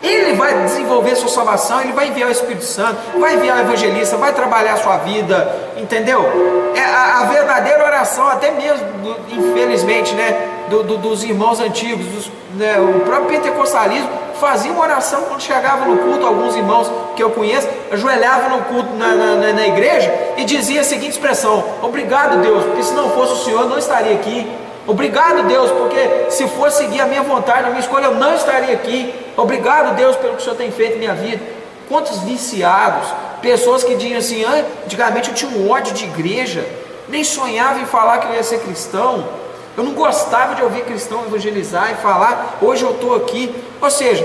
Ele vai desenvolver sua salvação, Ele vai enviar o Espírito Santo, vai enviar o evangelista, vai trabalhar a sua vida, entendeu? É a verdadeira oração, até mesmo, infelizmente, né, dos irmãos antigos, né, o próprio pentecostalismo fazia uma oração quando chegava no culto. Alguns irmãos que eu conheço ajoelhavam no culto na igreja e dizia a seguinte expressão: obrigado, Deus, porque se não fosse o Senhor eu não estaria aqui. Obrigado, Deus, porque se fosse seguir a minha vontade, a minha escolha, eu não estaria aqui. Obrigado, Deus, pelo que o Senhor tem feito na minha vida. Quantos viciados, pessoas que diziam assim: antigamente eu tinha um ódio de igreja, nem sonhava em falar que eu ia ser cristão, eu não gostava de ouvir cristão evangelizar e falar, hoje eu estou aqui. Ou seja,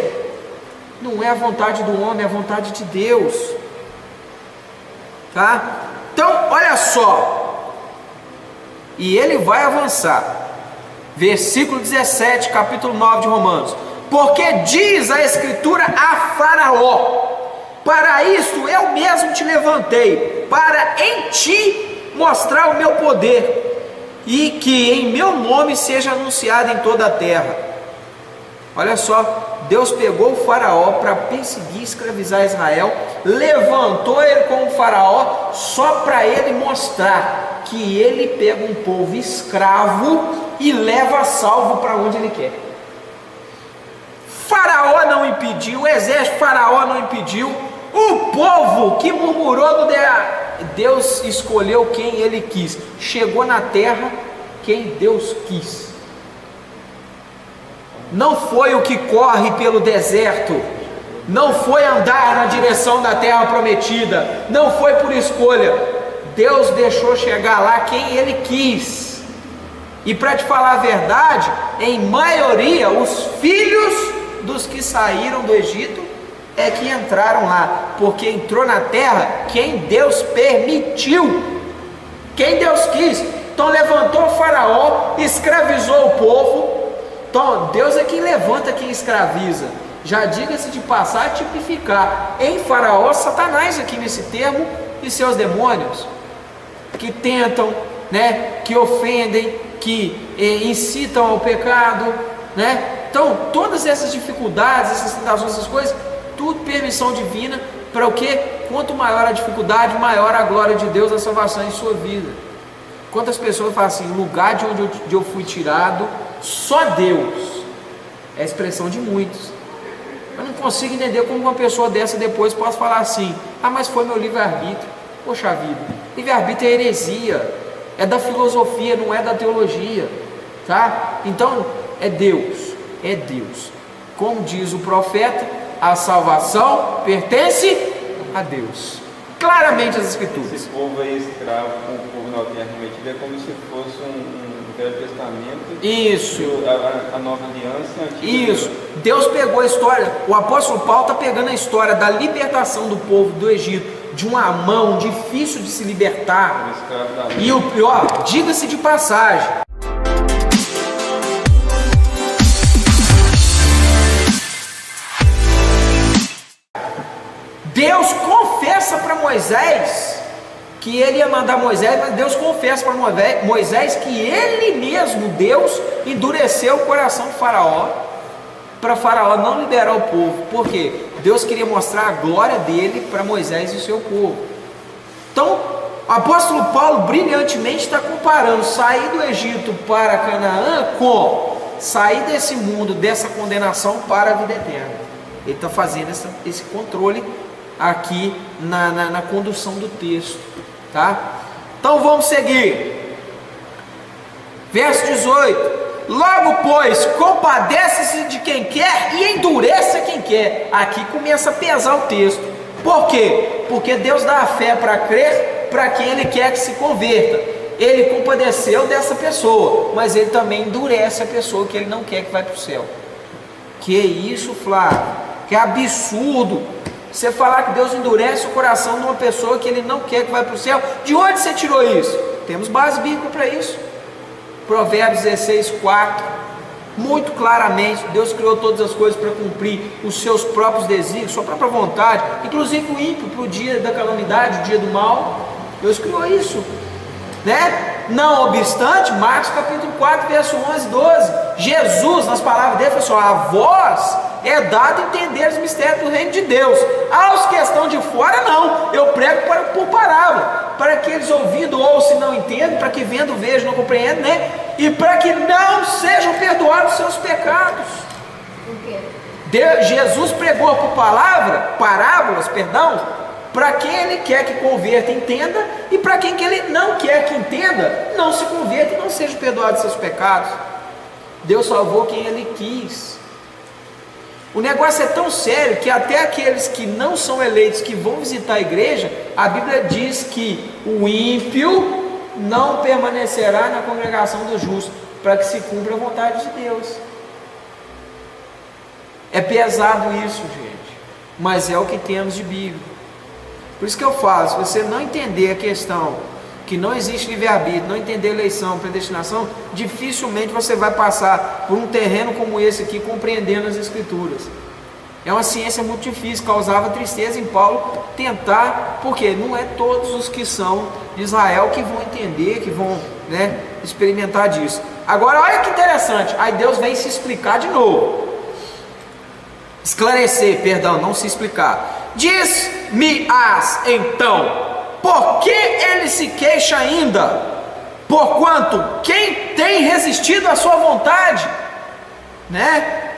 não é a vontade do homem, é a vontade de Deus, tá? Então, olha só, e ele vai avançar, versículo 17, capítulo 9 de Romanos: porque diz a Escritura a Faraó: para isto eu mesmo te levantei, para em ti mostrar o meu poder, e que em meu nome seja anunciado em toda a terra. Olha só, Deus pegou o Faraó para perseguir e escravizar Israel, levantou ele como Faraó só para ele mostrar que ele pega um povo escravo e leva salvo para onde ele quer. Faraó não impediu, o exército de Faraó não impediu, o povo que murmurou no Deus escolheu quem ele quis, chegou na terra quem Deus quis. Não foi o que corre pelo deserto, não foi andar na direção da terra prometida, não foi por escolha. Deus deixou chegar lá quem ele quis. E para te falar a verdade, em maioria os filhos dos que saíram do Egito é que entraram lá, porque entrou na terra quem Deus permitiu, quem Deus quis. Então levantou o Faraó, escravizou o povo. Então Deus é quem levanta, quem escraviza. Já diga-se de passar, tipificar em Faraó Satanás aqui nesse termo e seus demônios, que tentam, né, que ofendem, que incitam ao pecado, né? Então todas essas dificuldades, essas tentações, essas coisas, tudo permissão divina. Para o que? Quanto maior a dificuldade, maior a glória de Deus, a salvação em sua vida. Quantas pessoas falam assim: o lugar de onde eu fui tirado, só Deus. É a expressão de muitos. Eu não consigo entender como uma pessoa dessa depois pode falar assim: mas foi meu livre-arbítrio. Poxa vida, livre-arbítrio é heresia, é da filosofia, não é da teologia, tá? Então é Deus, é Deus. Como diz o profeta, a salvação pertence a Deus. Claramente as Escrituras. Esse povo aí escravo com o povo na terra prometida é como se fosse um Velho Testamento. Isso. A nova aliança. Isso. Deus pegou a história. O apóstolo Paulo está pegando a história da libertação do povo do Egito, de uma mão difícil de se libertar. E o pior, diga-se de passagem, Deus confessa para Moisés que ele ia mandar Moisés, mas Deus confessa para Moisés que ele mesmo, Deus, endureceu o coração de Faraó, para Faraó não liberar o povo. Por quê? Deus queria mostrar a glória dele para Moisés e o seu povo. Então, o apóstolo Paulo brilhantemente está comparando sair do Egito para Canaã com sair desse mundo, dessa condenação para a vida eterna. Ele está fazendo esse controle aqui na condução do texto, tá? Então vamos seguir. Verso 18: logo pois, compadece-se de quem quer e endurece quem quer. quer. Aqui começa a pesar o texto. Por quê? Porque Deus dá a fé para crer para quem Ele quer que se converta. Ele compadeceu dessa pessoa, mas Ele também endurece a pessoa que Ele não quer que vá para o céu. Que isso, Flávio? Que absurdo! Você falar que Deus endurece o coração de uma pessoa que Ele não quer que vá para o céu. De onde você tirou isso? Temos base bíblica para isso. Provérbios 16, 4. Muito claramente, Deus criou todas as coisas para cumprir os seus próprios desígnios, sua própria vontade, inclusive o ímpio para o dia da calamidade, o dia do mal. Deus criou isso, né? Não obstante, Marcos capítulo 4, verso 11 e 12, Jesus, nas palavras dele, falou assim: a vós é dado entender os mistérios do reino de Deus, aos que estão de fora não, eu prego por parábola, para que eles ouvindo ouçam e não entendam, para que vendo vejam e não compreendam, né? E para que não sejam perdoados os seus pecados. Jesus pregou por parábolas, para quem Ele quer que converta, entenda, e para quem que Ele não quer que entenda, não se converta e não seja perdoado os seus pecados. Deus salvou quem Ele quis. O negócio é tão sério que até aqueles que não são eleitos, que vão visitar a igreja, a Bíblia diz que o ímpio não permanecerá na congregação dos justos, para que se cumpra a vontade de Deus. É pesado isso, gente, mas é o que temos de Bíblia. Por isso que eu falo, se você não entender a questão que não existe livre-arbítrio, não entender eleição, predestinação, dificilmente você vai passar por um terreno como esse aqui, compreendendo as Escrituras. É uma ciência muito difícil, causava tristeza em Paulo tentar, porque não é todos os que são de Israel que vão entender, que vão, né, experimentar disso. Agora olha que interessante, aí Deus vem se explicar de novo, esclarecer, perdão, não se explicar. Diz-me-as então, por que ele se queixa ainda? Porquanto quem tem resistido à sua vontade, né?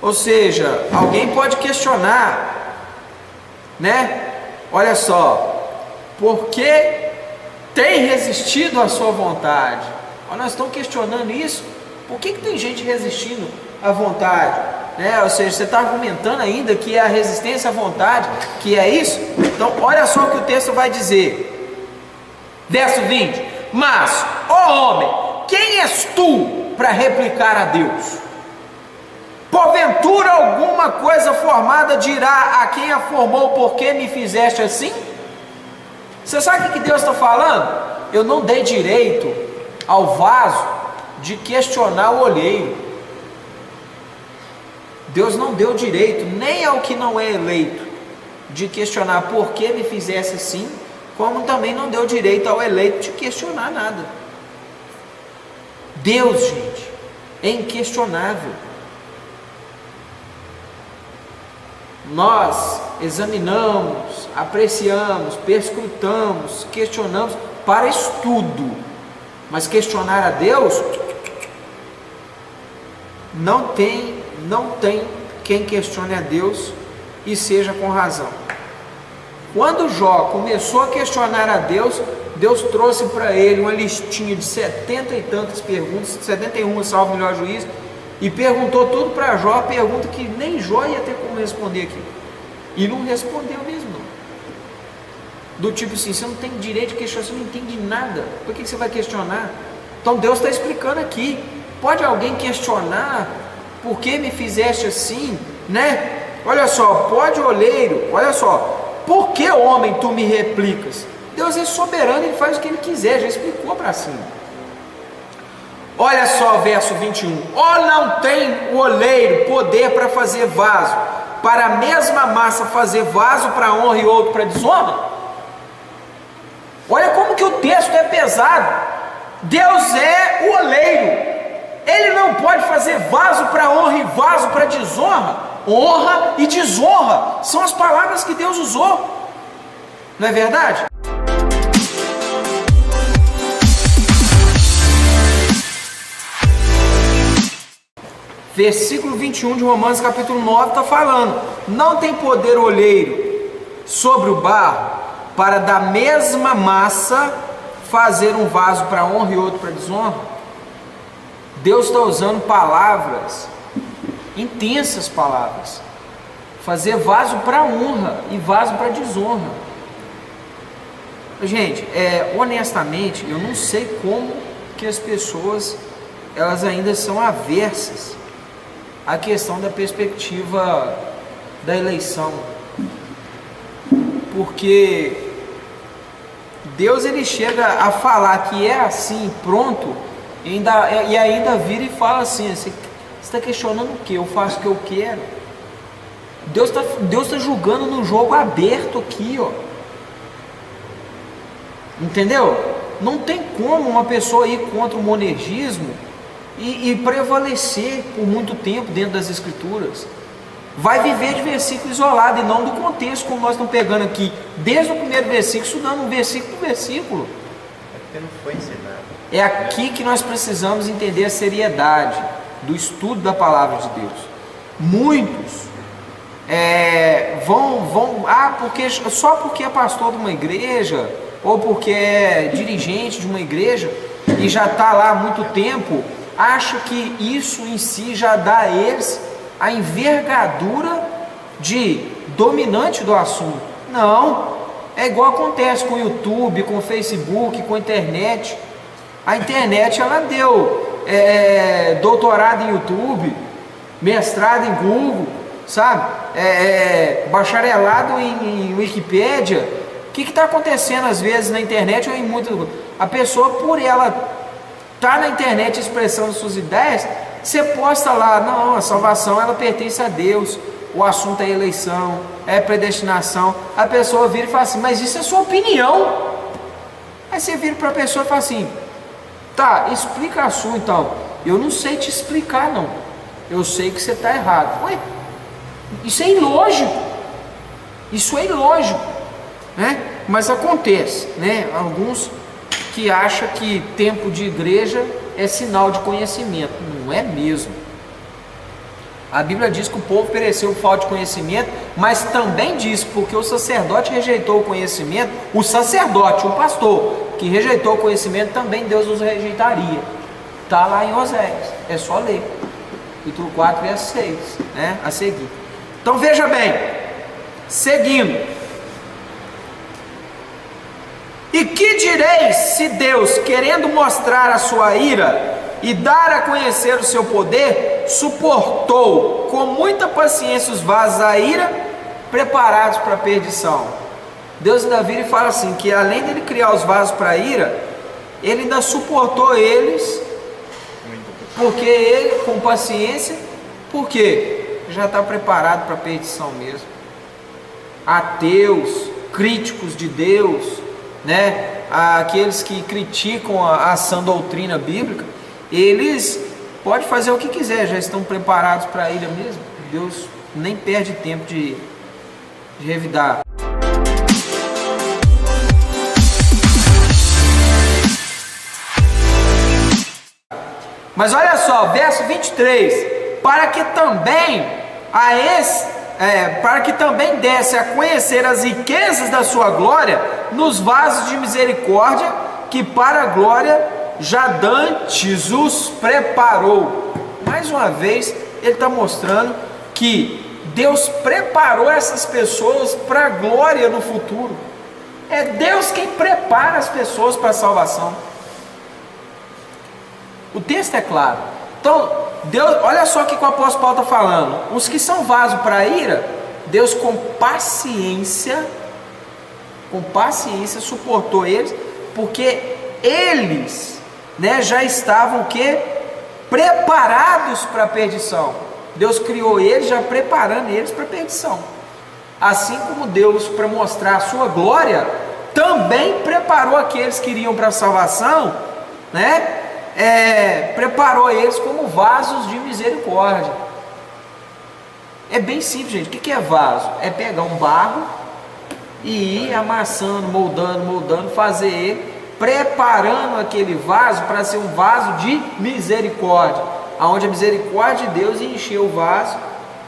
Ou seja, alguém pode questionar, né? Olha só, por que tem resistido à sua vontade? Nós estamos questionando isso. Por que tem gente resistindo à vontade? Né? Ou seja, você está argumentando ainda que é a resistência à vontade, que é isso? Então, olha só o que o texto vai dizer. Verso 20: mas, ó homem, quem és tu para replicar a Deus? Porventura alguma coisa formada dirá a quem a formou, por que me fizeste assim? Você sabe o que Deus está falando? Eu não dei direito ao vaso de questionar o olheiro. Deus não deu direito nem ao que não é eleito de questionar por que me fizesse assim, como também não deu direito ao eleito de questionar nada. Deus, gente, é inquestionável. Nós examinamos, apreciamos, perscrutamos, questionamos para estudo, mas questionar a Deus, não tem quem questione a Deus e seja com razão. Quando Jó começou a questionar a Deus, Deus trouxe para ele uma listinha de 70 e tantas perguntas, 71, salvo o melhor juízo, e perguntou tudo para Jó, a pergunta que nem Jó ia ter como responder aqui. E não respondeu mesmo, não. Do tipo assim, você não tem direito de questionar, você não entende nada, por que você vai questionar? Então Deus está explicando aqui. Pode alguém questionar por que me fizeste assim, né? Olha só, pode olheiro, olha só, por que homem tu me replicas? Deus é soberano, Ele faz o que Ele quiser, já explicou para cima. Olha só, verso 21, não tem o oleiro poder para fazer vaso, para a mesma massa fazer vaso para honra e outro para desonra? Olha como que o texto é pesado. Deus é o oleiro, Ele não pode fazer vaso para honra e vaso para desonra. Honra e desonra são as palavras que Deus usou, não é verdade? Versículo 21 de Romanos capítulo 9 está falando: não tem poder olheiro sobre o barro para da mesma massa fazer um vaso para honra e outro para desonra? Deus está usando palavras, intensas palavras, fazer vaso para honra e vaso para desonra. Gente, honestamente, eu não sei como que as pessoas elas ainda são aversas à questão da perspectiva da eleição, porque Deus ele chega a falar que é assim, pronto, e ainda vira e fala assim: você está questionando o que? Eu faço o que eu quero. Deus tá julgando no jogo aberto aqui, ó. Entendeu? Não tem como uma pessoa ir contra o monergismo e prevalecer por muito tempo dentro das escrituras. Vai viver de versículo isolado e não do contexto, como nós estamos pegando aqui, desde o primeiro versículo, estudando um versículo por versículo. É porque não foi ensinado. É aqui que nós precisamos entender a seriedade do estudo da palavra de Deus. Muitos só porque é pastor de uma igreja, ou porque é dirigente de uma igreja e já está lá há muito tempo, acha que isso em si já dá a eles a envergadura de dominante do assunto. Não, é igual acontece com o YouTube, com o Facebook, com a internet. A internet ela deu doutorado em YouTube, mestrado em Google, sabe? Bacharelado em Wikipédia. O que está acontecendo às vezes na internet ou em muitas? A pessoa, por ela estar na internet expressando suas ideias, você posta lá: não, a salvação ela pertence a Deus, o assunto é eleição, é predestinação. A pessoa vira e fala assim: mas isso é sua opinião. Aí você vira para a pessoa e fala assim: tá, explica a sua então. Eu não sei te explicar não, eu sei que você está errado. Ué, isso é ilógico, né? Mas acontece, né? Alguns que acham que tempo de igreja é sinal de conhecimento. Não é mesmo. A Bíblia diz que o povo pereceu por falta de conhecimento, mas também diz que porque o sacerdote rejeitou o conhecimento, o sacerdote, o pastor que rejeitou o conhecimento, também Deus os rejeitaria. Está lá em Oséias, é só ler, capítulo 4, verso 6, né? A seguir. Então veja bem, seguindo: e que direis se Deus, querendo mostrar a sua ira e dar a conhecer o seu poder, suportou com muita paciência os vasos da ira preparados para a perdição? Deus ainda vira e fala assim, que além dele criar os vasos para a ira, ele ainda suportou eles, porque ele, com paciência, porque já está preparado para a perdição mesmo. Ateus, críticos de Deus, né? Aqueles que criticam a sã doutrina bíblica, eles podem fazer o que quiser, já estão preparados para a ira mesmo. Deus nem perde tempo de revidar. Mas olha só, verso 23: para que também desse a conhecer as riquezas da sua glória nos vasos de misericórdia, que para a glória já dantes os preparou. Mais uma vez ele está mostrando que Deus preparou essas pessoas para a glória no futuro. É Deus quem prepara as pessoas para a salvação. O texto é claro. Então, Deus, olha só o que o apóstolo Paulo está falando. Os que são vasos para a ira, Deus com paciência suportou eles, porque eles, né, já estavam preparados para a perdição. Deus criou eles já preparando eles para a perdição. Assim como Deus, para mostrar a sua glória, também preparou aqueles que iriam para a salvação, né? Preparou eles como vasos de misericórdia. É bem simples, gente. O que é vaso? É pegar um barro e ir amassando, moldando, fazer ele, preparando aquele vaso para ser um vaso de misericórdia, aonde a misericórdia de Deus encheu o vaso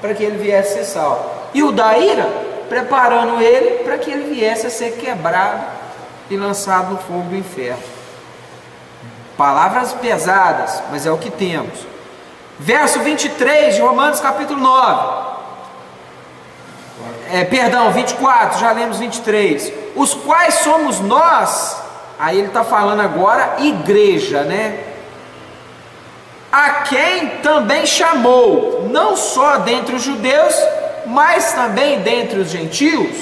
para que ele viesse a ser salvo. E o da ira, preparando ele para que ele viesse a ser quebrado e lançado no fogo do inferno. Palavras pesadas, mas é o que temos. Verso 23 de Romanos capítulo 9: Perdão, 24, já lemos 23. Os quais somos nós, aí ele está falando agora, igreja, né? A quem também chamou, não só dentre os judeus, mas também dentre os gentios,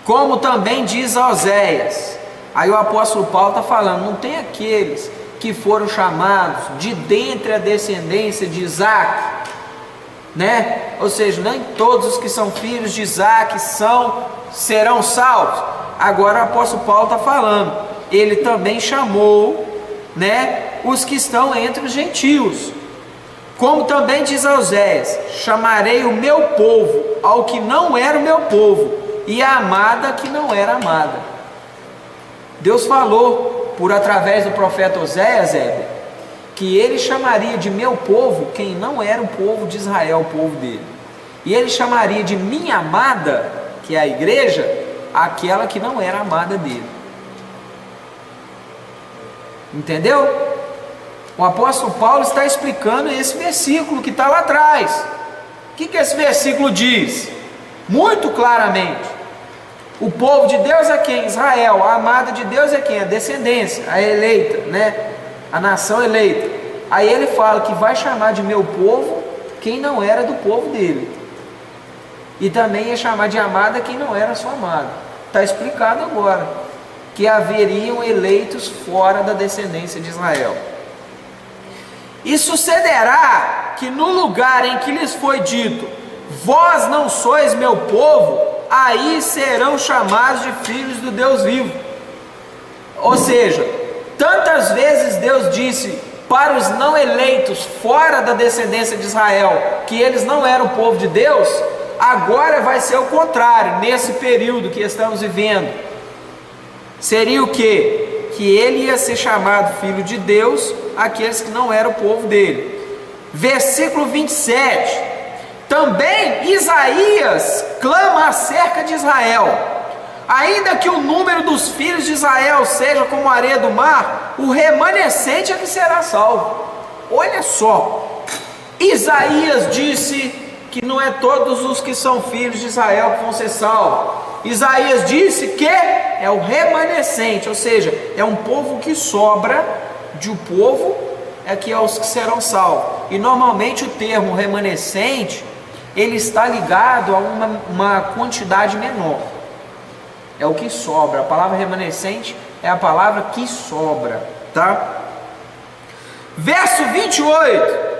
como também diz Oséias. Aí o apóstolo Paulo está falando, não tem aqueles que foram chamados de dentre a descendência de Isaac, né? Ou seja, nem todos os que são filhos de Isaac serão salvos. Agora o apóstolo Paulo está falando, ele também chamou, né, os que estão entre os gentios, como também diz Oséias: chamarei o meu povo ao que não era o meu povo, e a amada que não era amada. Deus falou por através do profeta Oséias, que ele chamaria de meu povo quem não era o povo de Israel, o povo dele, e ele chamaria de minha amada, que é a igreja, aquela que não era amada dele. Entendeu? O apóstolo Paulo está explicando esse versículo que está lá atrás. O que esse versículo diz? Muito claramente: o povo de Deus é quem? Israel. A amada de Deus é quem? A descendência, a eleita, né? A nação eleita. Aí ele fala que vai chamar de meu povo quem não era do povo dele, e também ia chamar de amada quem não era sua amada. Está explicado agora que haveriam eleitos fora da descendência de Israel. E sucederá que no lugar em que lhes foi dito: vós não sois meu povo, aí serão chamados de filhos do Deus vivo. Ou seja, tantas vezes Deus disse para os não eleitos fora da descendência de Israel que eles não eram o povo de Deus, agora vai ser o contrário. Nesse período que estamos vivendo, seria o quê? Que ele ia ser chamado filho de Deus, aqueles que não eram o povo dele. Versículo 27, também Isaías clama acerca de Israel: ainda que o número dos filhos de Israel seja como a areia do mar, o remanescente é que será salvo. Olha só, Isaías disse que não é todos os que são filhos de Israel que vão ser salvos. Isaías disse que é o remanescente, ou seja, é um povo que sobra de um povo, é que é os que serão salvos. E normalmente o termo remanescente, ele está ligado a uma quantidade menor, é o que sobra. A palavra remanescente é a palavra que sobra, tá? Verso 28,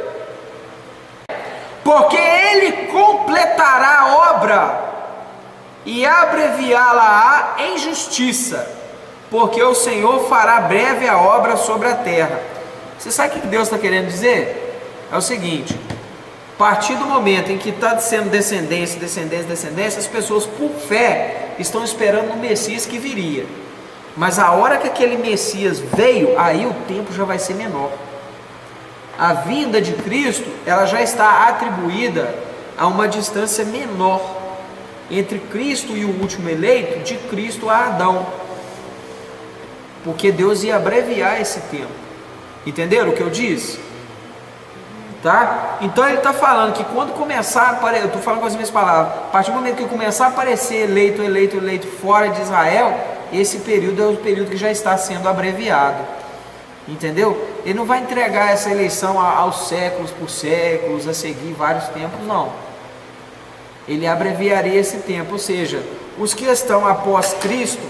porque ele completará a obra e abreviá-la em justiça, porque o Senhor fará breve a obra sobre a terra. Você sabe o que Deus está querendo dizer? É o seguinte: a partir do momento em que está sendo descendência, as pessoas por fé estão esperando um Messias que viria, mas a hora que aquele Messias veio, aí o tempo já vai ser menor. A vinda de Cristo, ela já está atribuída a uma distância menor entre Cristo e o último eleito, de Cristo a Adão, porque Deus ia abreviar esse tempo. Entenderam o que eu disse? Tá? Então ele está falando que quando começar a aparecer, eu estou falando com as minhas palavras, a partir do momento que começar a aparecer eleito fora de Israel, esse período é o período que já está sendo abreviado. Entendeu? Ele não vai entregar essa eleição aos séculos por séculos, a seguir vários tempos, não. Ele abreviaria esse tempo, ou seja, os que estão após Cristo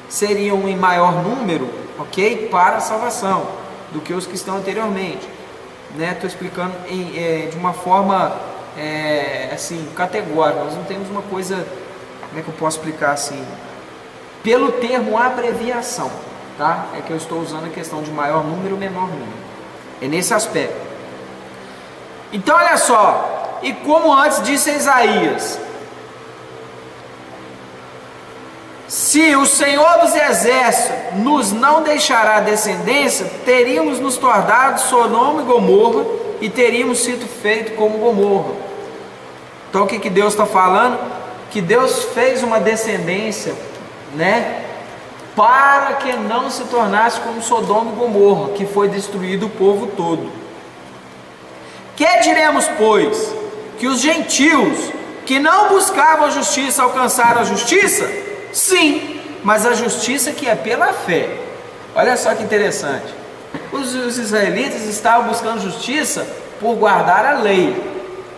seriam em maior número, ok, para a salvação, do que os que estão anteriormente, né? Estou explicando de uma forma assim, categórica. Nós não temos uma coisa, como é que eu posso explicar assim, pelo termo abreviação, tá? É que eu estou usando a questão de maior número, menor número, é nesse aspecto. Então olha só, e como antes disse Isaías: se o Senhor dos Exércitos nos não deixará descendência, teríamos nos tornado Sodoma e Gomorra, e teríamos sido feito como Gomorra. Então o que Deus está falando? Que Deus fez uma descendência, né, para que não se tornasse como Sodoma e Gomorra, que foi destruído o povo todo. Que diremos, pois? Que os gentios que não buscavam a justiça alcançaram a justiça? Sim, mas a justiça que é pela fé. Olha só que interessante. Os israelitas estavam buscando justiça por guardar a lei,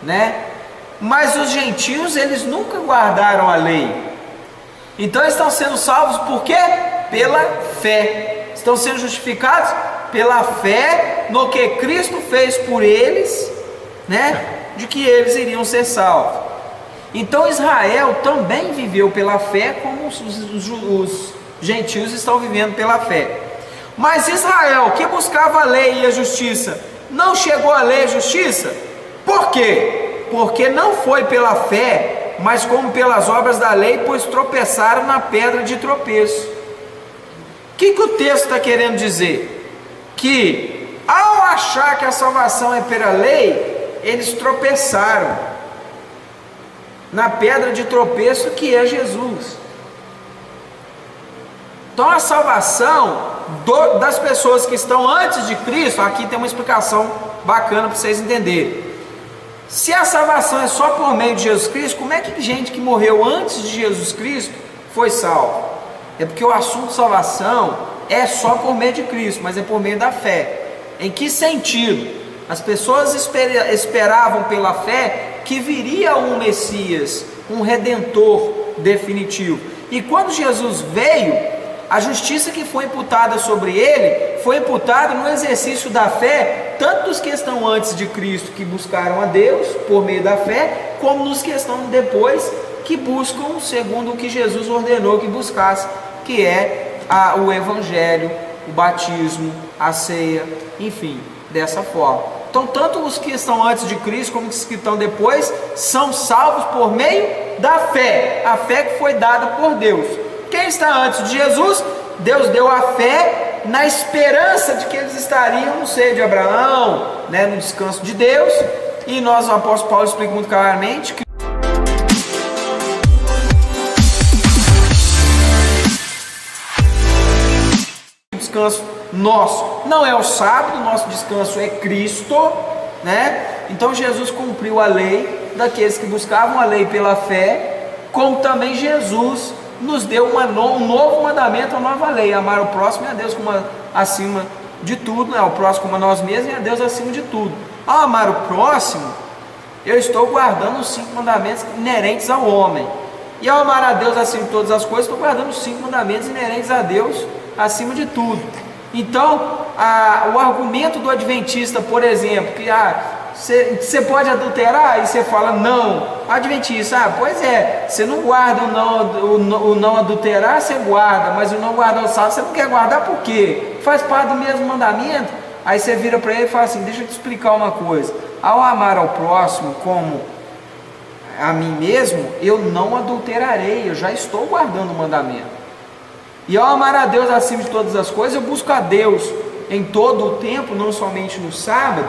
né? Mas os gentios, eles nunca guardaram a lei. Então estão sendo salvos por quê? Pela fé. Estão sendo justificados pela fé no que Cristo fez por eles, né? De que eles iriam ser salvos. Então Israel também viveu pela fé, como os gentios estão vivendo pela fé. Mas Israel, que buscava a lei e a justiça, não chegou a lei e a justiça. Por quê? Porque não foi pela fé, mas como pelas obras da lei, pois tropeçaram na pedra de tropeço. O que o texto está querendo dizer? Que ao achar que a salvação é pela lei, eles tropeçaram na pedra de tropeço que é Jesus. Então a salvação das pessoas que estão antes de Cristo, aqui tem uma explicação bacana para vocês entenderem. Se a salvação é só por meio de Jesus Cristo, como é que gente que morreu antes de Jesus Cristo foi salvo? É porque o assunto de salvação é só por meio de Cristo, mas é por meio da fé. Em que sentido? As pessoas esperavam pela fé que viria um Messias, um Redentor definitivo. E quando Jesus veio, a justiça que foi imputada sobre ele, foi imputada no exercício da fé, tanto dos que estão antes de Cristo, que buscaram a Deus por meio da fé, como nos que estão depois, que buscam segundo o que Jesus ordenou que buscasse, que é o Evangelho, o batismo, a ceia, enfim, dessa forma. Então, tanto os que estão antes de Cristo, como os que estão depois, são salvos por meio da fé, a fé que foi dada por Deus. Quem está antes de Jesus, Deus deu a fé na esperança de que eles estariam no seio de Abraão, né, no descanso de Deus. E o apóstolo Paulo explica muito claramente que o descanso nosso não é o sábado, nosso descanso é Cristo, né? Então Jesus cumpriu a lei daqueles que buscavam a lei pela fé, como também Jesus nos deu um novo mandamento, uma nova lei: amar o próximo e a Deus como acima de tudo, né? O próximo como a nós mesmos e a Deus acima de tudo. Ao amar o próximo, eu estou guardando os 5 mandamentos inerentes ao homem, e ao amar a Deus acima de todas as coisas, estou guardando os 5 mandamentos inerentes a Deus acima de tudo. Então, o argumento do adventista, por exemplo, que você pode adulterar, e você fala não, adventista, pois é, você não guarda o não adulterar, você guarda, mas o não guardar o sábado você não quer guardar, por quê? Faz parte do mesmo mandamento. Aí você vira para ele e fala assim: deixa eu te explicar uma coisa, ao amar ao próximo como a mim mesmo, eu não adulterarei, eu já estou guardando o mandamento. E ao amar a Deus acima de todas as coisas, eu busco a Deus em todo o tempo, não somente no sábado,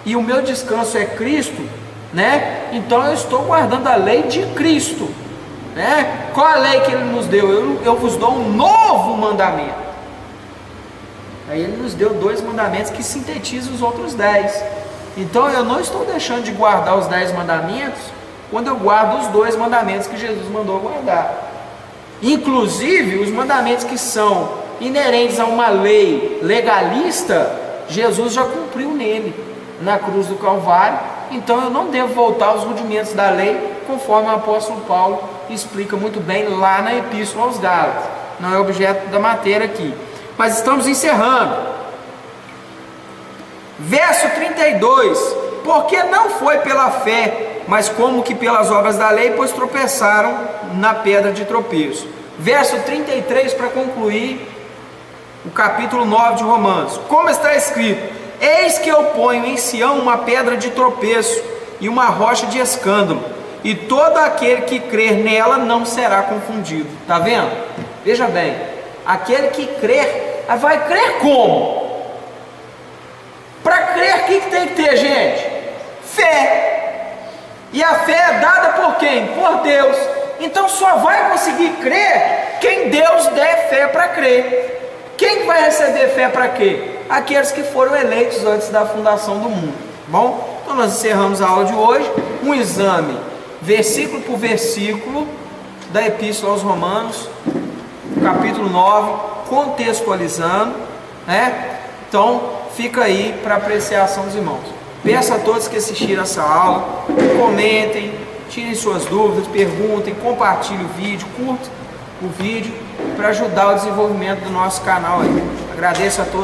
e o meu descanso é Cristo, né? Então eu estou guardando a lei de Cristo, né? Qual a lei que Ele nos deu? Eu vos dou um novo mandamento. Aí Ele nos deu 2 mandamentos que sintetizam os outros 10. Então eu não estou deixando de guardar os 10 mandamentos quando eu guardo os 2 mandamentos que Jesus mandou guardar. Inclusive os mandamentos que são inerentes a uma lei legalista, Jesus já cumpriu nele, na cruz do Calvário. Então eu não devo voltar aos rudimentos da lei, conforme o apóstolo Paulo explica muito bem lá na Epístola aos Gálatas. Não é objeto da matéria aqui, mas estamos encerrando. Verso 32: porque não foi pela fé, mas como que pelas obras da lei, pois tropeçaram na pedra de tropeço. Verso 33, para concluir o capítulo 9 de Romanos: como está escrito: eis que eu ponho em Sião uma pedra de tropeço e uma rocha de escândalo, e todo aquele que crer nela não será confundido. Está vendo? Veja bem, aquele que crer, vai crer como? Para crer, o que tem que ter, gente? Fé. E a fé é dada por quem? Por Deus. Então só vai conseguir crer quem Deus der fé para crer. Quem vai receber fé para quê? Aqueles que foram eleitos antes da fundação do mundo. Bom, então nós encerramos a aula de hoje. Um exame versículo por versículo da Epístola aos Romanos, capítulo 9, contextualizando, né? Então fica aí para apreciação dos irmãos. Peço a todos que assistiram essa aula, comentem, tirem suas dúvidas, perguntem, compartilhem o vídeo, curtam o vídeo para ajudar o desenvolvimento do nosso canal aí. Agradeço a todos.